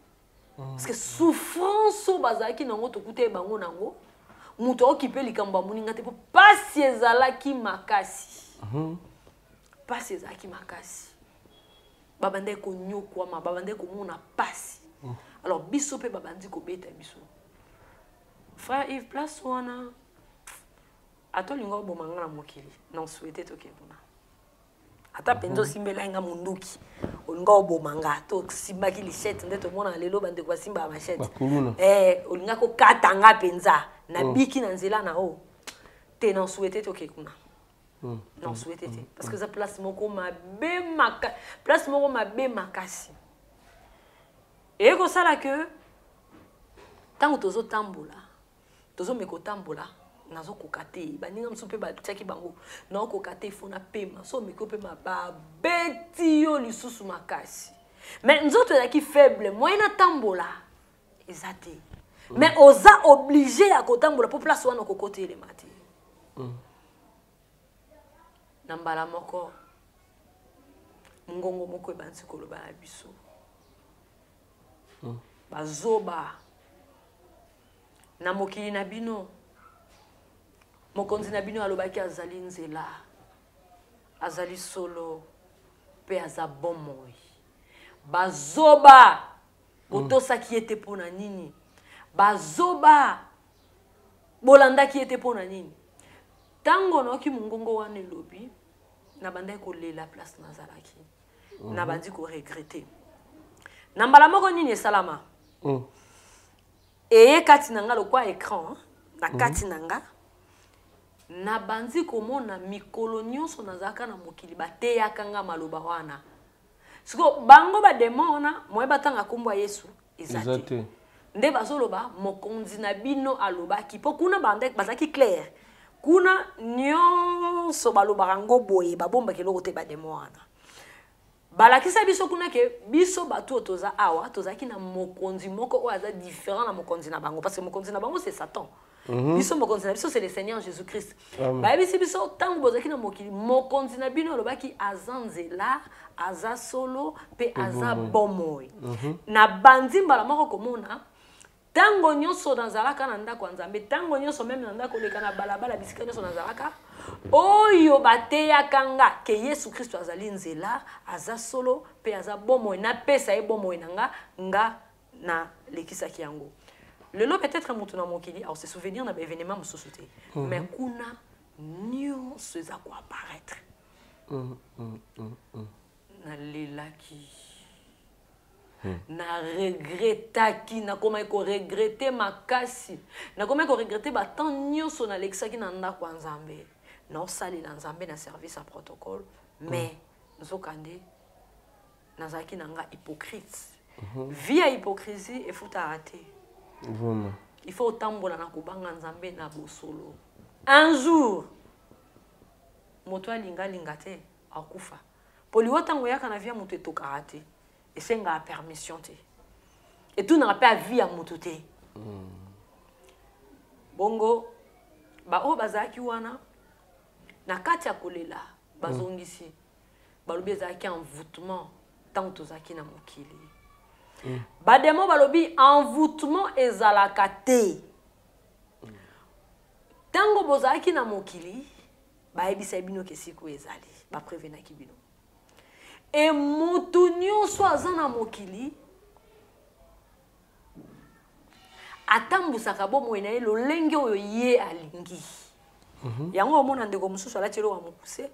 parce que souffrance oyo bazalaki nango tokute bango nango moto aokipe likambo ya moninga te mpo pasi ezalaki makasi babandaki konyokwama babandaki komona pasi alors biso mpe babandi kobeta biso frère Yves place wana atolinga oboma nga na mokili na souhaité toke kuna ata penzo simbela nga munduki olinga oboma nga to simbaki lichette nde tomona lelo bande kwa simba machette olinga ko kata nga penza na biki na nzela na o te na souhaité toke kuna non souhaité te parce que ça place moko mabe makasi et ko sala que tango tozo tambola tozo meko tambola nazo kokate baninga msupe ba tchaki bango na kokate fona pema so meko pema ba beti yo lisusu makasi mais nzoto ya ki faible moyena tambola ezate mais oza obligé à kotambola pour place wana kokote le mati nambala moko ngongo moko ebansi koloba na biso bazoba na mokili na bino mokonzi na bino alobaki azali nzela azali solo pe aza bomoi bazoba botosaki ete pona nini bazoba bolandaki ete pona nini tango noki mungongo wana elobi na bandai kolela place nazalaki na bandi ko regretter na mbala moko nini esalama eye kati nanga lokwa écran na kati nanga na bandi komona mikolo nyonso nazalaka na mokili bateyaka nga maloba wana siko bango bademona moye batanga kombo ya Yesu ezate nde bazoloba mokonzi na bino alobaki po kuna bande bazaki clair kuna nyonso balobaka ngo boye babombaki eloko te bademo wana balakisa biso kuna ke biso bato toza awa tozaki na mokonzi moko oyo aza différent na mokonzi na bango parce que mokonzi na bango c'est Satan biso mokonzi na biso c'est le Seigneur Jésus-Christ bayebisi biso ntango bozalaki na mokili mokonzi na bino alobaki aza nzela aza solo pe aza bomoi na bandi mbala moko komona tango nyonso nazalaka na ndako nzambe tango nyonso même na ndako leka na balabala bisika nyonso nazalaka oyo bateyaka nga ke Yesu Kristo azali nzela aza solo pe aza bomoi na pesa ye bomoi nga na lekisaki yango lelo peut-être mutu na mokili alors se souvenir na événement mosusu te mais kuna nyonso eza ko apparaître na lelaki na regretaki na koma ko regretter makasi na koma ko regretter ba tant nyonso na lekisaki na ndako nzambe na osali na nzambe na service à protocole mais nzokande nazaki na nga hypocrite via hypocrisie il faut arrêter vraiment il faut tambola na kubanga nzambe na bosolo un jour moto alinga te akufa poliwa tango yaka na via moto etokaka te esenga permission te et tout n'a pas vie à moto te bongo ba o bazaki wana na kati ya kolela bazongisi balobi ezalaki envoûtement tant tozaki na mokili bademo balobi envoûtement ezalaka te tango bozalaki na mokili bayebisa bino ke siku ezali baprevenaki bino e motu nyonso aza na mokili atambusaka bomoi na ye lolenge oyo ye alingi yango omona ndeko mosusu alati eloko amokuse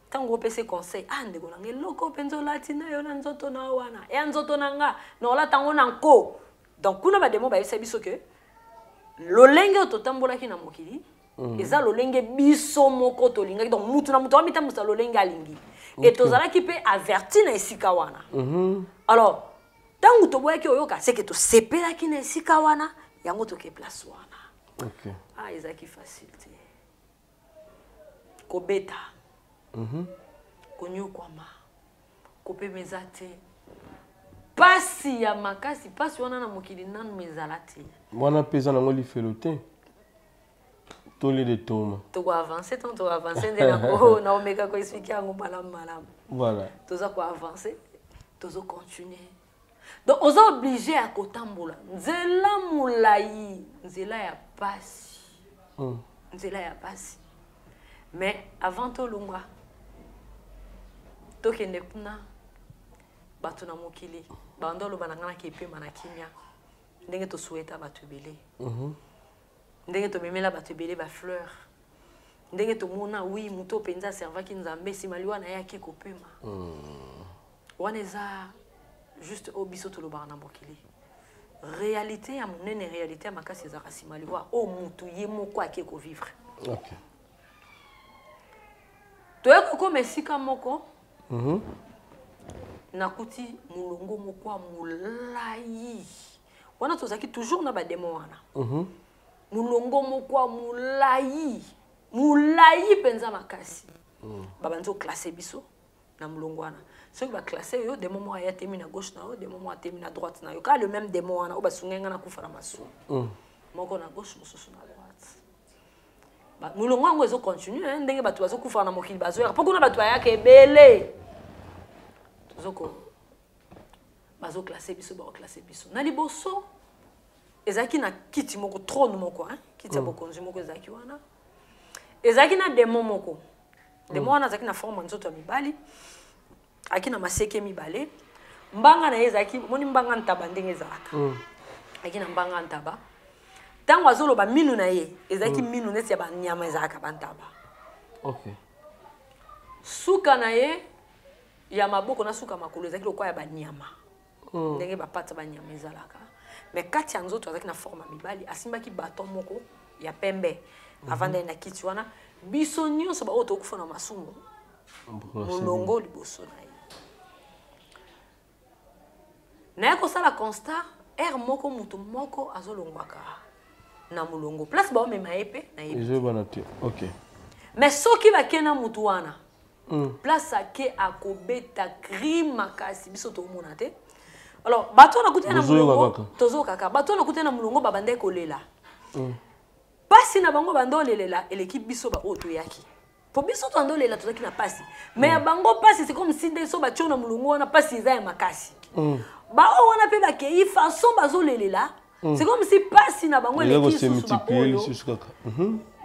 ntango opesa conseil ndeko nanga eloko mpenza olati na yo na nzoto na wana ya nzoto na nga na olata yango na nko donc kuna bademo bayebisa biso ke lolenge oyo totambolaki na mokili eza lolenge biso moko tolingaki donc mutu na mutu amitambusa lolenge alingi et tozalaki pe averti na esika wana alors ntango toboyaki oyoka seke tosepelaki na esika wana yango toke place wana ezalaki facile te kobeta konyokwama kopemeza te pasi ya makasi pasi wana na mokili nanu ezala te wana pesa nango lifelo te toli de toma toko avancer tant to avancer ndena ko na omeka ko expliquer yango malamu voilà toza ko avancer tozo continuer donc on est obligé à kotambola nzela mulai nzela ya pasi nzela ya pasi mais avant to lunga to kende kuna bato na mokili bandolo banangana ke pe manakimia ndenge to souhaita bato belé ndenge to memela bato belé ba fleur ndenge to mona oui muto penza servaki nzambe simaliwa na yaki kopema wana eza juste obiso to lobana na mokili réalité ya monene réalité ya makasi eza simaliwa o mutu ye moko ake ko vivre okay toyeko ko mesika moko nakuti mulongo moko mulai wana tozaki toujours na ba demo wana mulongo moko mulai penza makasi babanzo classer biso na mulongo wana soki ba classer yo demo mo ya temi na gauche na yo demo mo temi na droite na yo ka le même demo wana o basungenga na kufa na masu moko na gauche mosusu na droite ba mulongo ngo ezo continuer ndenge batu bazo kufa na mokili bazo ya pokuna batu ayaka ebele zoko bazo classer biso ba classer biso na liboso ezaki na kiti moko trône moko kiti ya bokonzi moko ezaki wana ezaki na demo moko demo wana ezaki na forme nzoto ya mibali akina maseke mibale mbanga na ezaki moni mbanga ntaba ndenge ezalaka akina mbanga ntaba tango azoloba minu na ye ezaki minu neti ya banyama ezalaka bantaba okay suka na ye ya maboko na suka makolo ezaki lokwa ya banyama ndenge bapata banyama ezalaka mais kati ya nzoto azaki na forme mibali asimbaki baton moko ya pembe avant na kiti wana biso nyonso baoyo tokufa na masumu molongo liboso na ye na kosala constat moko mutu moko azolongwaka na mulongo place baomema ye pe na ye okay mais soki bakena mutu wana place ake akobeta crime makasi biso tomona te alors bato na kutena mulongo tozo kaka bato na kutena mulongo babande kolela pasi na bango bando lelela l'équipe biso ba oto yaki po biso to ando lela tozaki na pasi mais ya bango pasi c'est comme si ndeso ba tiona mulongo wana pasi za ya makasi ba o wana pe ba kei façon bazo lelela C'est comme si pasi na bango les qui sont sur multiplier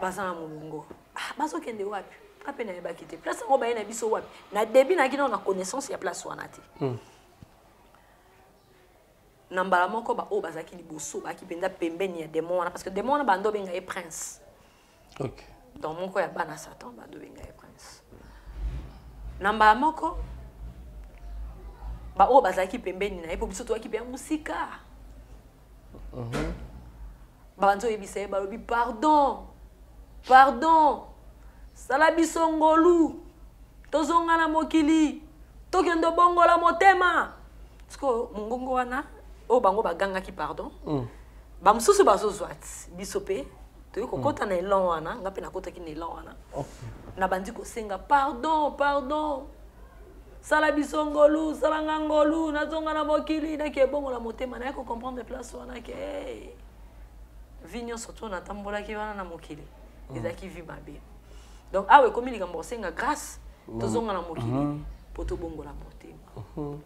bazana mongo. Ah, bazo kende wapi? Kape na yeba kite. Place ngo ba na biso wapi? Na début na kino na connaissance ya place wana te. Na mbala moko ba o bazaki liboso ba ki penda pembeni ya démon wana parce que démon wana bando benga e prince. OK. Donc moko ya bana Satan bando benga e prince. Na mbala moko ba o bazaki pembeni na e po biso to ki pe musika. Banzo yebisa ba lobi pardon. Pardon. Sala biso ngolu. Tozonga na mokili. Tokendo bongo la motema. Sko mungongo wana o bango baganga ki pardon. Ba mususu bazo zwat biso pe to yoko kota na elon wana ngape na kota ki na elon wana. Na bandi ko senga pardon, pardon. Sala biso ngolu, sala ngangolu, nazonga na mokili na ke bongo la motema na ko comprendre place wana ke vinyo surtout na tambola ki wana na mokili. Ezaki vi mabe. Donc awe komi likambo senga grâce tozonga na mokili poto bongo la motema.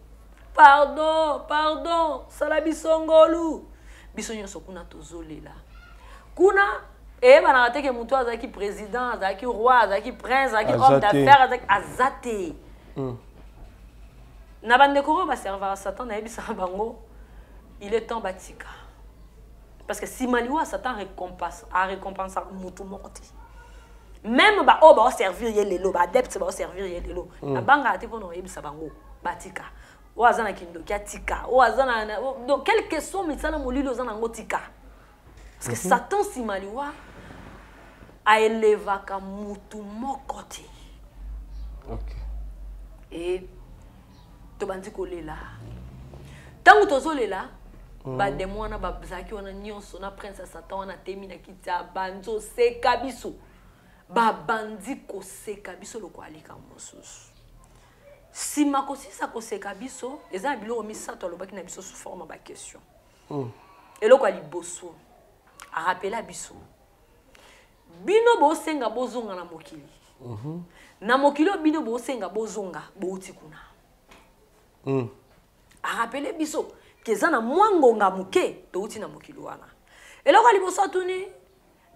Pardon, pardon, sala biso ngolu. Biso nyonso kuna tozolela. Kuna bana teke mutu azaki président, azaki roi, azaki prince, azaki homme d'affaires, azaki azate. Na bandeko ba servir Satan na yebisa bango, il est temps batika. Parce que si maliwa Satan récompense mutu mokoti. Même ba o ba servir yelelo, ba adepte ba servir yelelo. Na banga te pono yebisa bango batika. O azana kindo kiatika, o azana donc quelle question misala molilo zana ngotika. Parce que Satan si maliwa a élevaka mutu mokoti. OK. Et to bandi kolela. Tangu tozolela ba démon na ba zaki wana nyonso na prince Satan wana temi na kita banzo seka biso. Ba bandi ko seka biso loko alika mosusu. Si makosisa ko seka biso, eza bilo misato lobaki na biso sous forme ba question. Et loko ali boso. A rappela biso. Bino bo senga bozonga na mokili. Na mokili bino bo senga bozonga bouti kuna. A rappele biso keza na mwangonga muke touti na mokili wana. Eloko ali boso tuni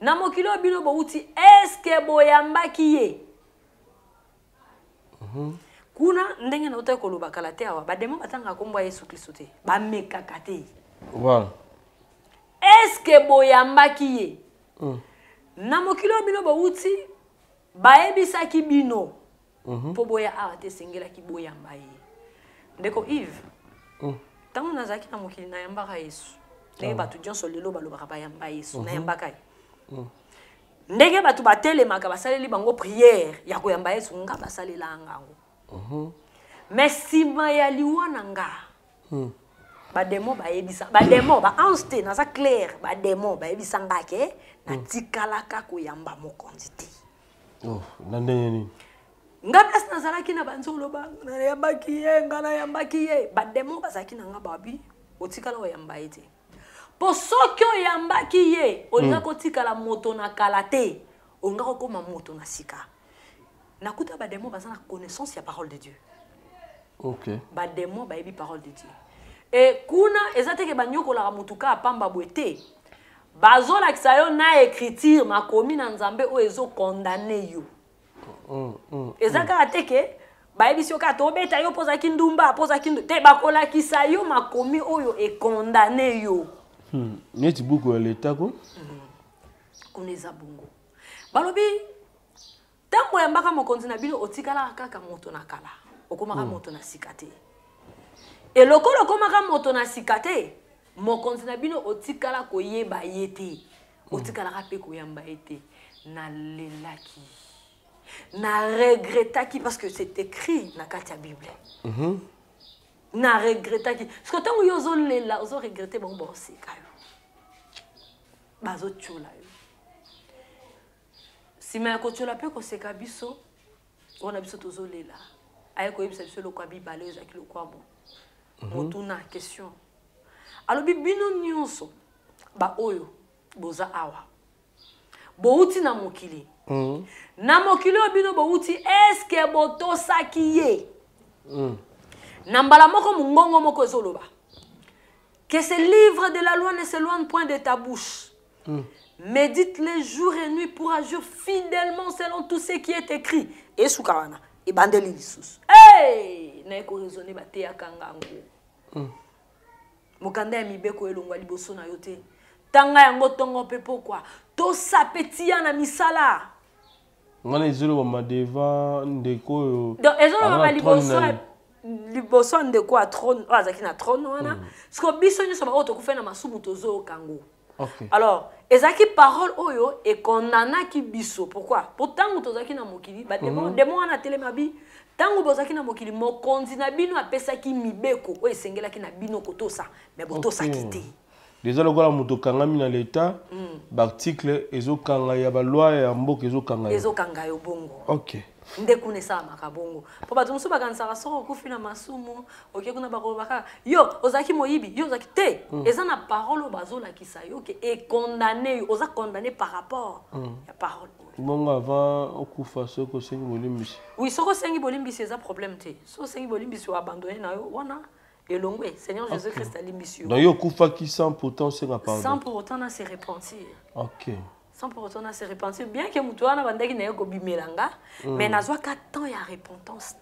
na mokili bino bouti eske boyambaki ye. Kuna ndenge na uta koloba kala te awa ba demo batanga kombo Yesu Kristo te ba mekaka te. Voilà. Eske boyambaki ye. Na mokili bino bouti baebisaki bino. Po boya awa te sengela ki boyamba ye. Ndeko Yves. Tango nazaki na mokili na yambaka Yesu. Ndenge batu jonso lelo balobaka ba yamba Yesu na yambaka. Ndenge batu batelemaka basaleli bango prière ya koyamba Yesu nga basalela ngango. Mais sima ya liwana nga. Ba demo ba yebisa. Ba demo ba anste na za clair ba demo ba yebisa ngake na tikalaka koyamba mokonzi te. Oh, nandenge ni. Nga place nazalaki na banzolo ba na yambaki ye ngana yambaki ye ba demo bazaki na nga babi otikala oyamba ete. Po soki oyambaki ye olinga kotikala moto na kalate onga kokoma moto na sika. Nakuta ba demo bazana connaissance ya parole de Dieu. OK. Ba demo ba yebi parole de Dieu. Et kuna ezateke banyoko la mutuka pamba boete. Bazola kisayo na écriture makomi na nzambe o ezo condamner yo. Ezaka ateke ba yebi sio ka to beta yo poza kindumba poza kindu te bakola kisayo makomi oyo e condamner yo. Nyeti buku ya leta ko? Kuneza bungo. Balobi tango ya mbaka mokonzi na bino otikala kaka moto na kala. Okomaka moto na sikate. Et lokolo komaka moto na sikate. Mokonzi na bino otikala koyeba yete. Otikala kape koyamba yete. Na lelaki. Na regretaki parce que c'est écrit na katia Bible. Na regretaki. Parce que tango yozo lela, ozo regretter bon bon seka yo. Bazo tchola yo. Si ma ko tchola pe ko seka biso, on a biso tozo lela. Aye ko yebisa biso lokwa bibale ezaki lokwa bon. Motuna question. Alors bino nyonso ba oyo boza awa. Bouti na mokili. Na mokili bino bouti eske botosaki ye. Na mbala moko mungongo moko ezoloba. Que ce livre de la loi ne s'éloigne point de ta bouche. Médite-les jour et nuit pour agir fidèlement selon tout ce qui est écrit. Et Soukawana, et Bandeli Lissus. Hey! Naiko raisonné bate ya kangango. Mokanda ya mibeko elongwa liboso na yote. Tanga yango tongo pe pourquoi? To sapetia na misala. Ngana izolo mama deva ndeko yo. Donc ezolo mama liboso ndeko a trône, azaki na trône wana. Sko biso nyoso ba oto kufena masumu tozo kango. Okay. Alors, ezaki parole oyo et condamna ki biso. Pourquoi? Pourtant tozaki na mokili, ba demo wana telemabi. Tango bozaki na mokili mokonzi na bino apesaki mibeko oyo esengelaki na bino kotosa, mais botosaki te. Déjà le gars muto kangami na l'état, l'article ezokanga ya ba loi ya mboka ezokanga. Ezokanga yo bongo. OK. Ndekune sa makabongo. Po bato musu bakansaka soko kufina masumu, OK kuna bakobaka. Yo ozaki moyibi, yo ozaki te. Eza na parole bazola kisayo ke est condamné, oza condamné par rapport ya parole. Bongo avant okufa soko sengi bolimbisi. Oui, soko sengi bolimbisi eza problème te. Soko sengi bolimbisi wa abandonné na yo wana. Et l'ongwe, Seigneur Jésus-Christ a l'immission. Donc, il y a un qui sans pour autant se repentir. Sans pour autant se repentir. Ok. Sans pour autant se repentir. Bien que Moutouana Bandaki n'ait pas bimelanga, mais n'a pas tant y a repentance.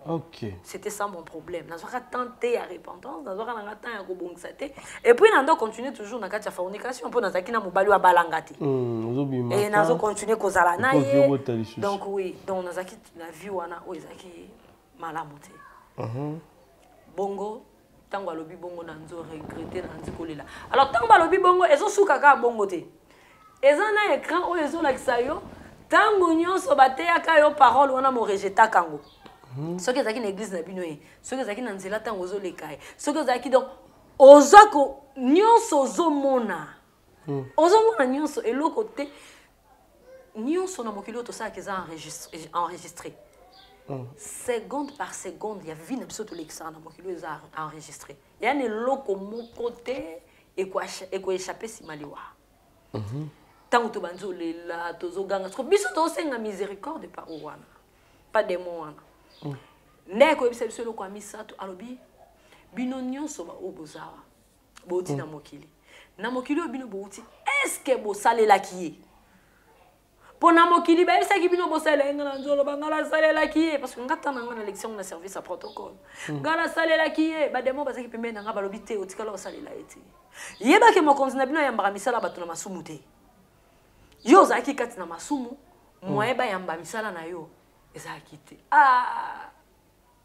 Ok. C'était ça mon problème. N'a pas tant y a repentance, n'a pas tant y a rebondsate. Et puis, n'a pas continué toujours dans la fornication. Pour n'a pas mobali à balangati. Et n'a pas continué cause à la naïe. Donc, oui. Donc, n'a pas la vie ou ana ou ezaki malamoté. Bongo. Tango alobi bongo na nzo regretter na nzikolela. Alors tango alobi bongo ezo suka ka bongo te. Eza na écran o ezo lakisa yo tango nyonso bateya ka yo parole wana mo rejeta kango. Soki ezaki na église na bino e, soki ezaki na nzela tango ozo leka e. Soki ezaki donc ozako nyonso ozo mona. Ozo mona nyonso eloko te nyonso na mokili to sa keza enregistré. Seconde par seconde, il y a vu une épisode de l'examen qui lui a enregistré. Il y a un loco mon côté et quoi échapper si maliwa. Tant que tu banzo le la tozo ganga. Parce que biso to senga miséricorde par ouana. Pas des mots wana. Neko ebise le kwa misato alobi bino nyonso ba obozawa. Boti na mokili. Na mokili obino boti. Est-ce que bo sale la kié? Pour na mokili ba bisa ki bino bosele ngala nzolo bangala sale la kié parce que ngata na ngana élection na service à protocole. Ngala sale la kié ba demo ba saki pembe na ngaba lobité otikala sale la eti. Yeba ke mokonzi na bino yamba misala batu na masumu te. Yo zaki kati na masumu moyeba yamba misala na yo ezaki te. Ah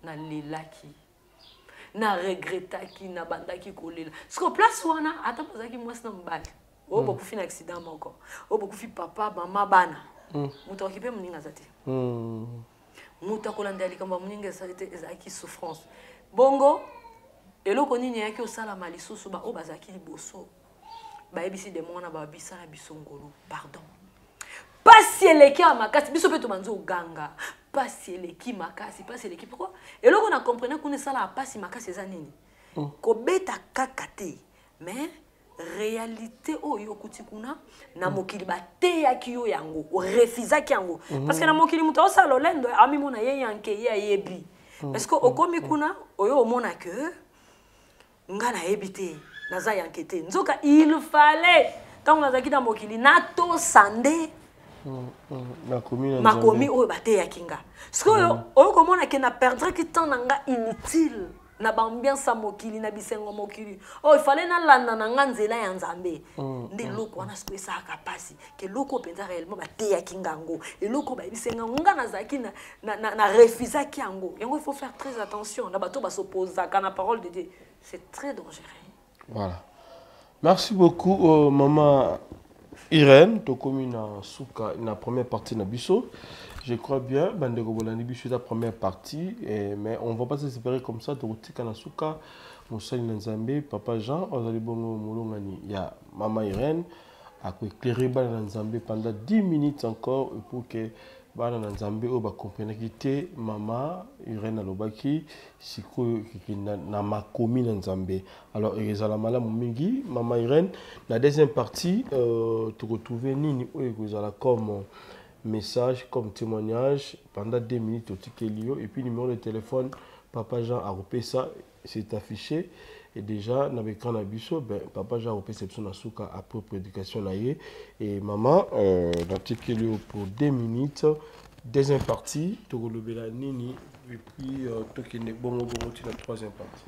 na lelaki. Na regretaki na bandaki kolela. Parce que place wana ata bazaki mwasi na mbali. Oh, beaucoup fin accident encore. Oh, beaucoup fi papa, maman, bana. Mouta occupé mouninga zati. Mouta kolanda likamba mouninga zati ezaki souffrance. Bongo, elo konini yaki osala malisusu ba o bazaki liboso. Ba ebisi de mona ba bisa na bisongolo. Pardon. Pasi eleki makasi biso pe to manzo ganga. Pasi eleki makasi, pasi eleki pourquoi? Elo ko na comprendre ko ne sala pasi makasi ezanini. Ko beta kakate. Mais réalité oyo kutikuna na mokili bateya kiyo yango refusa yango parce que na mokili muto osala lendo ami mona ye yanke ye ayebi parce que okomi kuna oyo omona que ngana ebité naza yankete nzoka il fallait tant on azaki na mokili na to sande makomi oyo bateya kinga parce que oyo komona que na perdre que temps nanga inutile na bambiance mokili na bisengo mokili oh il fallait na landa na nganzela ya nzambe nde loko wana siko esa kapasi ke loko penza réellement bateya kingango et loko ba bisenga ngana zaki na refusa kiango yango il faut faire très attention na bato ba s'opposa kana parole de Dieu c'est très dangereux. Voilà, merci beaucoup maman Irène to commune souka na première partie na biso. Je crois bien, Bandeko Bolani Bichu la première partie, mais on ne va pas s'espérer comme ça. Donc, Tikanasuka, Moussali Nzambe, Papa Jean, Ozali Bongo Moulongani, il y a Maman Irène, à éclairer Bana Nzambe pendant 10 minutes encore pour que Bana Nzambe va comprendre que Maman Irène Alobaki, Siko na makomi Nzambe. Alors, il y a la mala Mingi, Maman Irène, la deuxième partie, tu retrouves Nini, comme message comme témoignage pendant 2 minutes au Tikelio et puis numéro de téléphone Papa Jean a repéré ça, c'est affiché. Et déjà, dans le camp d'Abisso, Papa Jean a repéré cette personne à propre éducation. Et maman, dans le pour 2 minutes, deuxième partie, tu as Nini, et puis tu as la troisième partie.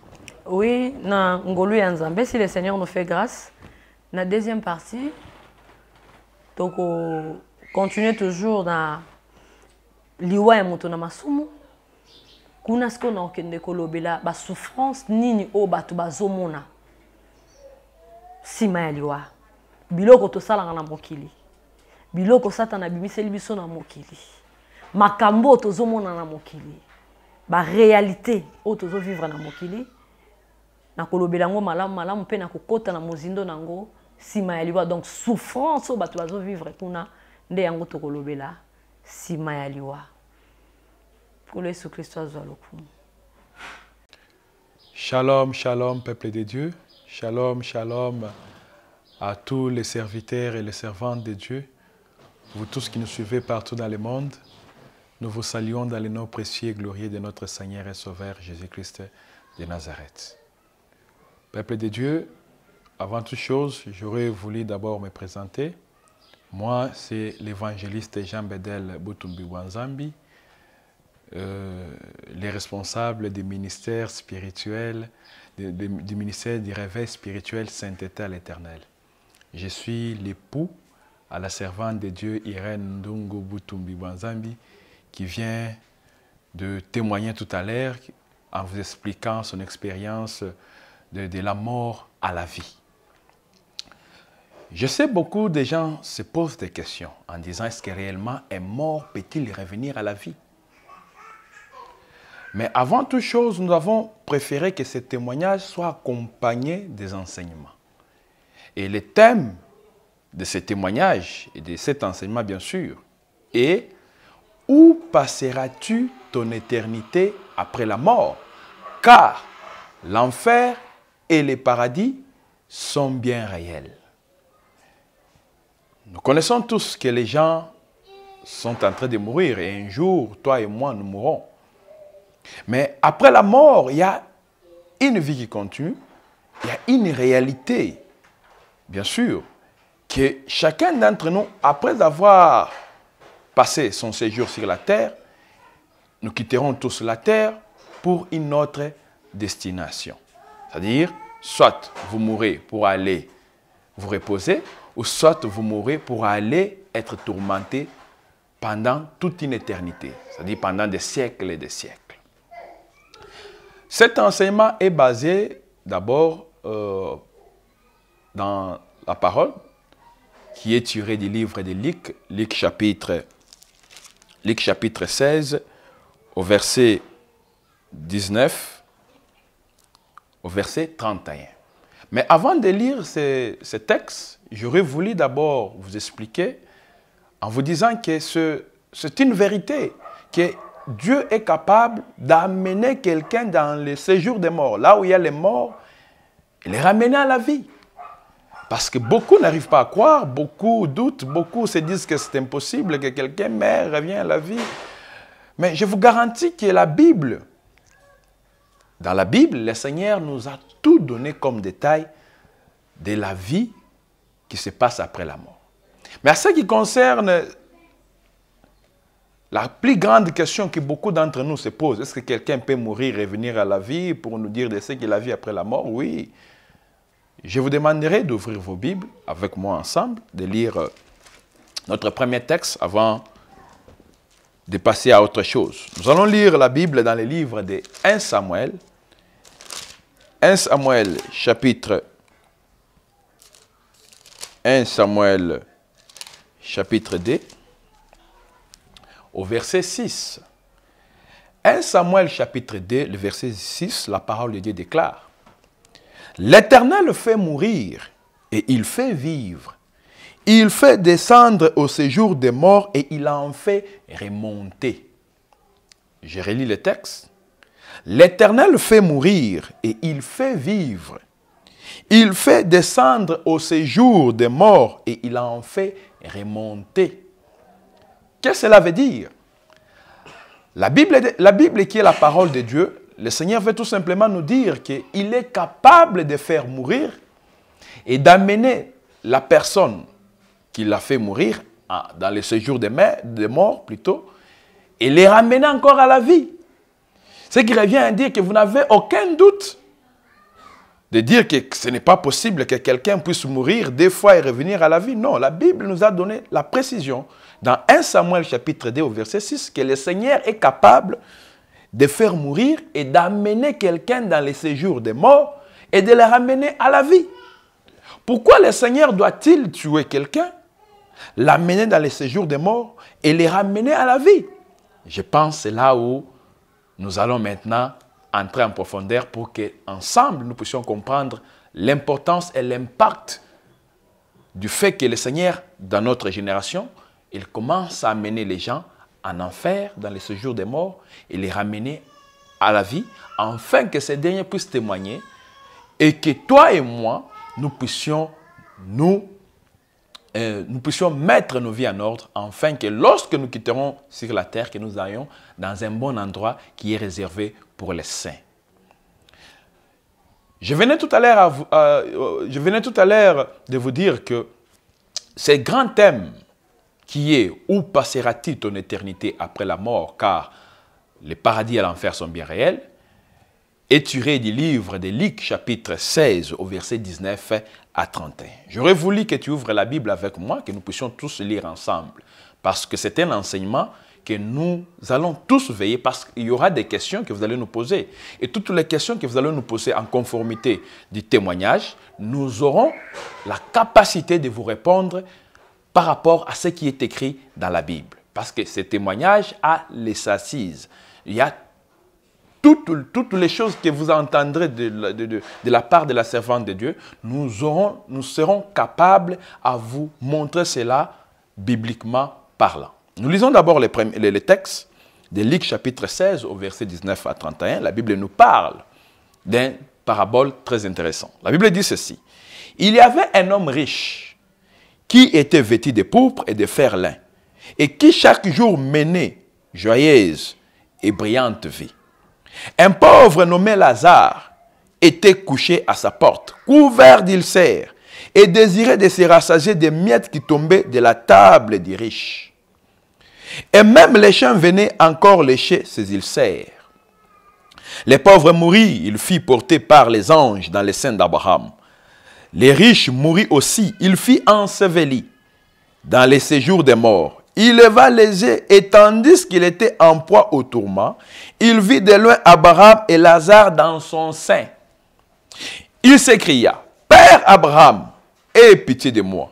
Oui, na Ngolu Yanzambe, si le Seigneur nous fait grâce, la deuxième partie, donc continuer toujours dans liwa ya moto na masumu kuna siko na okende kolobela ba souffrance nini o batu bazomona sima ya liwa biloko tosalanga na mokili biloko satana bimiseli biso na mokili makambo tozomona na mokili ba réalité o tozo vivre na mokili na kolobela ngo malamu malamu pe na kokota na mozindo nango sima ya liwa donc souffrance o batu bazo vivre kuna nde yango to kolobela sima ya liwa. Shalom, shalom, peuple de Dieu. Shalom, shalom à tous les serviteurs et les servantes de Dieu. Vous tous qui nous suivez partout dans le monde, nous vous saluons dans le nom précieux et glorieux de notre Seigneur et Sauveur Jésus-Christ de Nazareth. Peuple de Dieu, avant toute chose, j'aurais voulu d'abord me présenter. Moi, c'est l'évangéliste Jean-Bédel Butumbi-Wanzambi, les responsables du ministère spirituel, du ministère du réveil spirituel Sainteté à l'Éternel. Je suis l'époux à la servante de Dieu Irène Ndungu Butumbi-Wanzambi qui vient de témoigner tout à l'heure en vous expliquant son expérience de la mort à la vie. Je sais beaucoup de gens se posent des questions en disant est-ce que réellement un mort peut-il revenir à la vie? Mais avant toute chose, nous avons préféré que ce témoignage soit accompagné des enseignements. Et le thème de ce témoignage et de cet enseignement, bien sûr, est « Où passeras-tu ton éternité après la mort? Car l'enfer et le paradis sont bien réels. » Nous connaissons tous que les gens sont en train de mourir et un jour, toi et moi, nous mourrons. Mais après la mort, il y a une vie qui continue, il y a une réalité, bien sûr, que chacun d'entre nous, après avoir passé son séjour sur la terre, nous quitterons tous la terre pour une autre destination. C'est-à-dire, soit vous mourrez pour aller vous reposer, ou soit vous mourrez pour aller être tourmenté pendant toute une éternité, c'est-à-dire pendant des siècles et des siècles. Cet enseignement est basé d'abord dans la parole qui est tirée du livre de Luc, Luc chapitre 16, au verset 19, au verset 31. Mais avant de lire ce texte, j'aurais voulu d'abord vous expliquer en vous disant que c'est une vérité, que Dieu est capable d'amener quelqu'un dans le séjour des morts, là où il y a les morts, et les ramener à la vie. Parce que beaucoup n'arrivent pas à croire, beaucoup doutent, beaucoup se disent que c'est impossible que quelqu'un meure, revienne à la vie. Mais je vous garantis que la Bible, dans la Bible, le Seigneur nous a tout donné comme détail de la vie qui se passe après la mort. Mais à ce qui concerne la plus grande question que beaucoup d'entre nous se posent, est-ce que quelqu'un peut mourir et revenir à la vie pour nous dire de ce qu'est la vie après la mort? Oui. Je vous demanderai d'ouvrir vos Bibles avec moi ensemble, de lire notre premier texte avant de passer à autre chose. Nous allons lire la Bible dans le livre de 1 Samuel. 1 Samuel chapitre 2, au verset 6. 1 Samuel chapitre 2, le verset 6, la parole de Dieu déclare: L'Éternel fait mourir et il fait vivre. Il fait descendre au séjour des morts et il en fait remonter. Je relis le texte. L'Éternel fait mourir et il fait vivre. Il fait descendre au séjour des morts et il en fait remonter. Qu'est-ce que cela veut dire? La Bible qui est la parole de Dieu, le Seigneur veut tout simplement nous dire qu'il est capable de faire mourir et d'amener la personne qui l'a fait mourir dans le séjour de mort plutôt, et les ramener encore à la vie. Ce qui revient à dire que vous n'avez aucun doute de dire que ce n'est pas possible que quelqu'un puisse mourir 2 fois et revenir à la vie. Non, la Bible nous a donné la précision dans 1 Samuel chapitre 2 au verset 6 que le Seigneur est capable de faire mourir et d'amener quelqu'un dans les séjours de mort et de le ramener à la vie. Pourquoi le Seigneur doit-il tuer quelqu'un, l'amener dans les séjours de mort et le ramener à la vie? Je pense que c'est là où nous allons maintenant entrer en profondeur pour qu'ensemble nous puissions comprendre l'importance et l'impact du fait que le Seigneur, dans notre génération, il commence à amener les gens en enfer, dans les séjours des morts, et les ramener à la vie, afin que ces derniers puissent témoigner et que toi et moi, nous puissions mettre nos vies en ordre, afin que lorsque nous quitterons sur la terre, que nous ayons dans un bon endroit qui est réservé pour les saints. Je venais tout à l'heure de vous dire que ce grand thème qui est « Où passera-t-il ton éternité après la mort ?» car le paradis et l'enfer sont bien réels, est tiré du livre de Luc chapitre 16 au verset 19 à 31. J'aurais voulu que tu ouvres la Bible avec moi, que nous puissions tous lire ensemble, parce que c'est un enseignement que nous allons tous veiller, parce qu'il y aura des questions que vous allez nous poser. Et toutes les questions que vous allez nous poser en conformité du témoignage, nous aurons la capacité de vous répondre par rapport à ce qui est écrit dans la Bible. Parce que ce témoignage a les assises. Il y a toutes les choses que vous entendrez de la part de la servante de Dieu, nous serons capables à vous montrer cela bibliquement parlant. Nous lisons d'abord les textes de Luc chapitre 16 au verset 19 à 31. La Bible nous parle d'une parabole très intéressante. La Bible dit ceci. Il y avait un homme riche qui était vêtu de pourpre et de fer lin et qui chaque jour menait joyeuse et brillante vie. Un pauvre nommé Lazare était couché à sa porte, couvert d'ulcères et désirait de se rassasier des miettes qui tombaient de la table des riches. Et même les chiens venaient encore lécher ses ulcères. Les pauvres mourut, il fut porté par les anges dans les seins d'Abraham. Les riches mourut aussi, il fut enseveli dans les séjours des morts. Il leva les yeux et tandis qu'il était en proie au tourment, il vit de loin Abraham et Lazare dans son sein. Il s'écria, « Père Abraham, aie pitié de moi.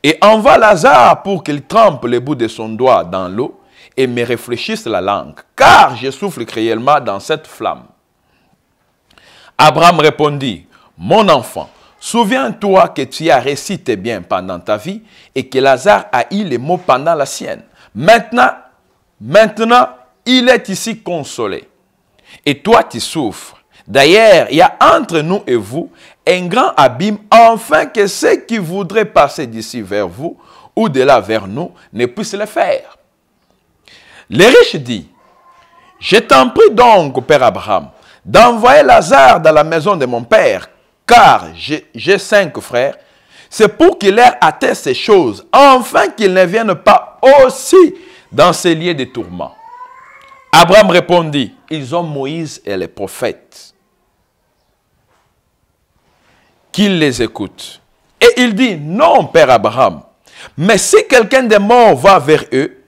Et envoie Lazare pour qu'il trempe le bout de son doigt dans l'eau et me réfléchisse la langue, car je souffre cruellement dans cette flamme. » Abraham répondit, « Mon enfant, souviens-toi que tu as récité bien pendant ta vie et que Lazare a eu les mots pendant la sienne. Maintenant, il est ici consolé. Et toi, tu souffres. D'ailleurs, il y a entre nous et vous un grand abîme, afin que ceux qui voudraient passer d'ici vers vous ou de là vers nous ne puissent le faire. » Le riche dit, « Je t'en prie donc, Père Abraham, d'envoyer Lazare dans la maison de mon père, car j'ai 5 frères, c'est pour qu'il leur atteste ces choses, afin qu'ils ne viennent pas aussi dans ces lieux de tourment. » Abraham répondit, « Ils ont Moïse et les prophètes, qu'ils les écoutent. » Et il dit, « Non, Père Abraham, mais si quelqu'un des morts va vers eux,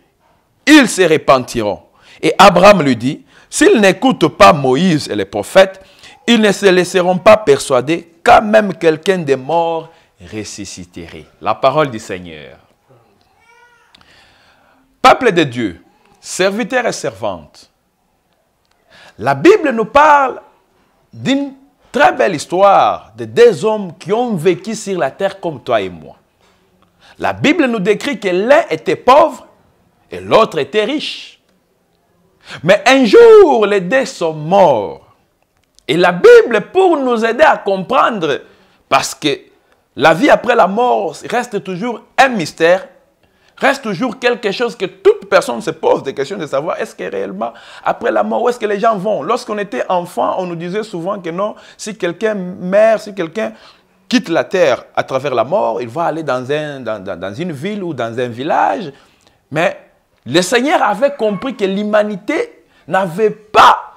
ils se repentiront. » Et Abraham lui dit, « S'ils n'écoutent pas Moïse et les prophètes, ils ne se laisseront pas persuader quand même quelqu'un des morts ressusciterait. » La parole du Seigneur. Peuple de Dieu, serviteurs et servantes, la Bible nous parle d'une très belle histoire de 2 hommes qui ont vécu sur la terre comme toi et moi. La Bible nous décrit que l'un était pauvre et l'autre était riche. Mais un jour, les 2 sont morts. Et la Bible, pour nous aider à comprendre, parce que la vie après la mort reste toujours un mystère, reste toujours quelque chose que toute personne se pose des questions de savoir est-ce que réellement, après la mort, où est-ce que les gens vont? Lorsqu'on était enfant, on nous disait souvent que non, si quelqu'un meurt, si quelqu'un quitte la terre à travers la mort, il va aller dans une ville ou dans un village. Mais le Seigneur avait compris que l'humanité n'avait pas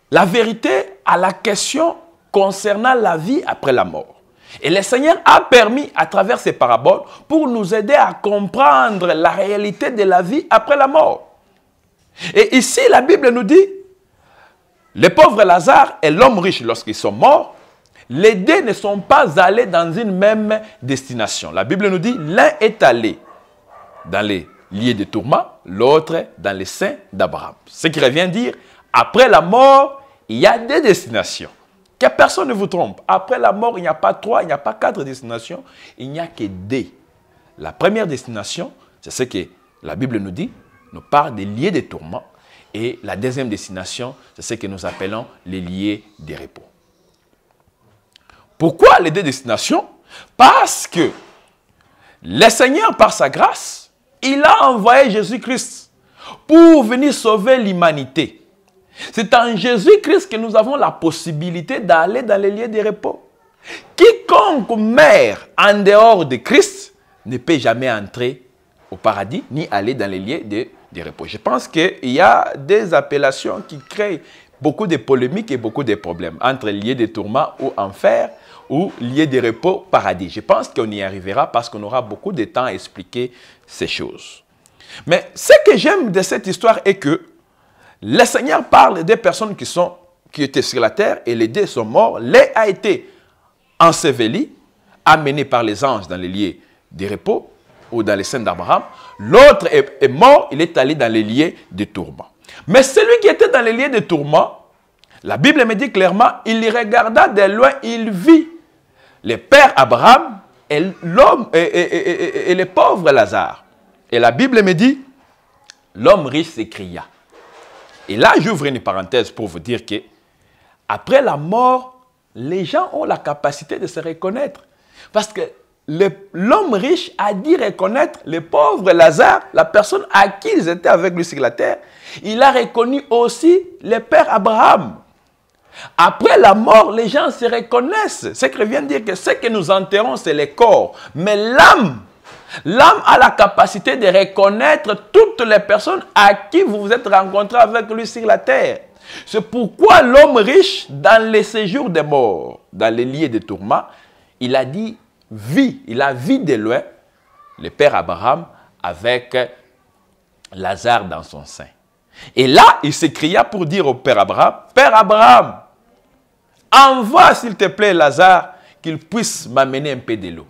la vérité à la question concernant la vie après la mort. Et le Seigneur a permis, à travers ces paraboles, pour nous aider à comprendre la réalité de la vie après la mort. Et ici, la Bible nous dit, le pauvre Lazare et l'homme riche, lorsqu'ils sont morts, les deux ne sont pas allés dans une même destination. La Bible nous dit, l'un est allé dans les lieux de tourment, l'autre dans les seins d'Abraham. Ce qui revient dire, après la mort, il y a deux destinations. Que personne ne vous trompe. Après la mort, il n'y a pas 3, il n'y a pas 4 destinations. Il n'y a que 2. La première destination, c'est ce que la Bible nous dit, nous parle des lieux de tourment. Et la deuxième destination, c'est ce que nous appelons les lieux de repos. Pourquoi les 2 destinations? Parce que le Seigneur, par sa grâce, il a envoyé Jésus-Christ pour venir sauver l'humanité. C'est en Jésus-Christ que nous avons la possibilité d'aller dans les lieux de repos. Quiconque meurt en dehors de Christ ne peut jamais entrer au paradis ni aller dans les lieux de repos. Je pense qu'il y a des appellations qui créent beaucoup de polémiques et beaucoup de problèmes entre lieux de tourment ou enfer ou lieux de repos, paradis. Je pense qu'on y arrivera parce qu'on aura beaucoup de temps à expliquer ces choses. Mais ce que j'aime de cette histoire est que le Seigneur parle des personnes qui étaient sur la terre et les 2 sont morts. L'un a été enseveli, amené par les anges dans les lieux de repos ou dans les seins d'Abraham. L'autre est mort, il est allé dans les lieux de tourment. Mais celui qui était dans les lieux de tourment, la Bible me dit clairement, il regarda de loin, il vit le père Abraham et l'homme et le pauvre Lazare. Et la Bible me dit, l'homme riche s'écria. Et là, j'ouvre une parenthèse pour vous dire que après la mort, les gens ont la capacité de se reconnaître. Parce que l'homme riche a dit reconnaître le pauvre Lazare, la personne à qui ils étaient avec lui sur la terre. Il a reconnu aussi le père Abraham. Après la mort, les gens se reconnaissent. Ce qui vient dire que ce que nous enterrons, c'est le corps. Mais l'âme a la capacité de reconnaître toutes les personnes à qui vous vous êtes rencontrés avec lui sur la terre. C'est pourquoi l'homme riche, dans les séjours des morts, dans les lieux de tourment, il a dit, il a vu de loin le père Abraham avec Lazare dans son sein. Et là, il s'écria pour dire au père Abraham, envoie s'il te plaît Lazare, qu'il puisse m'amener un peu de l'eau.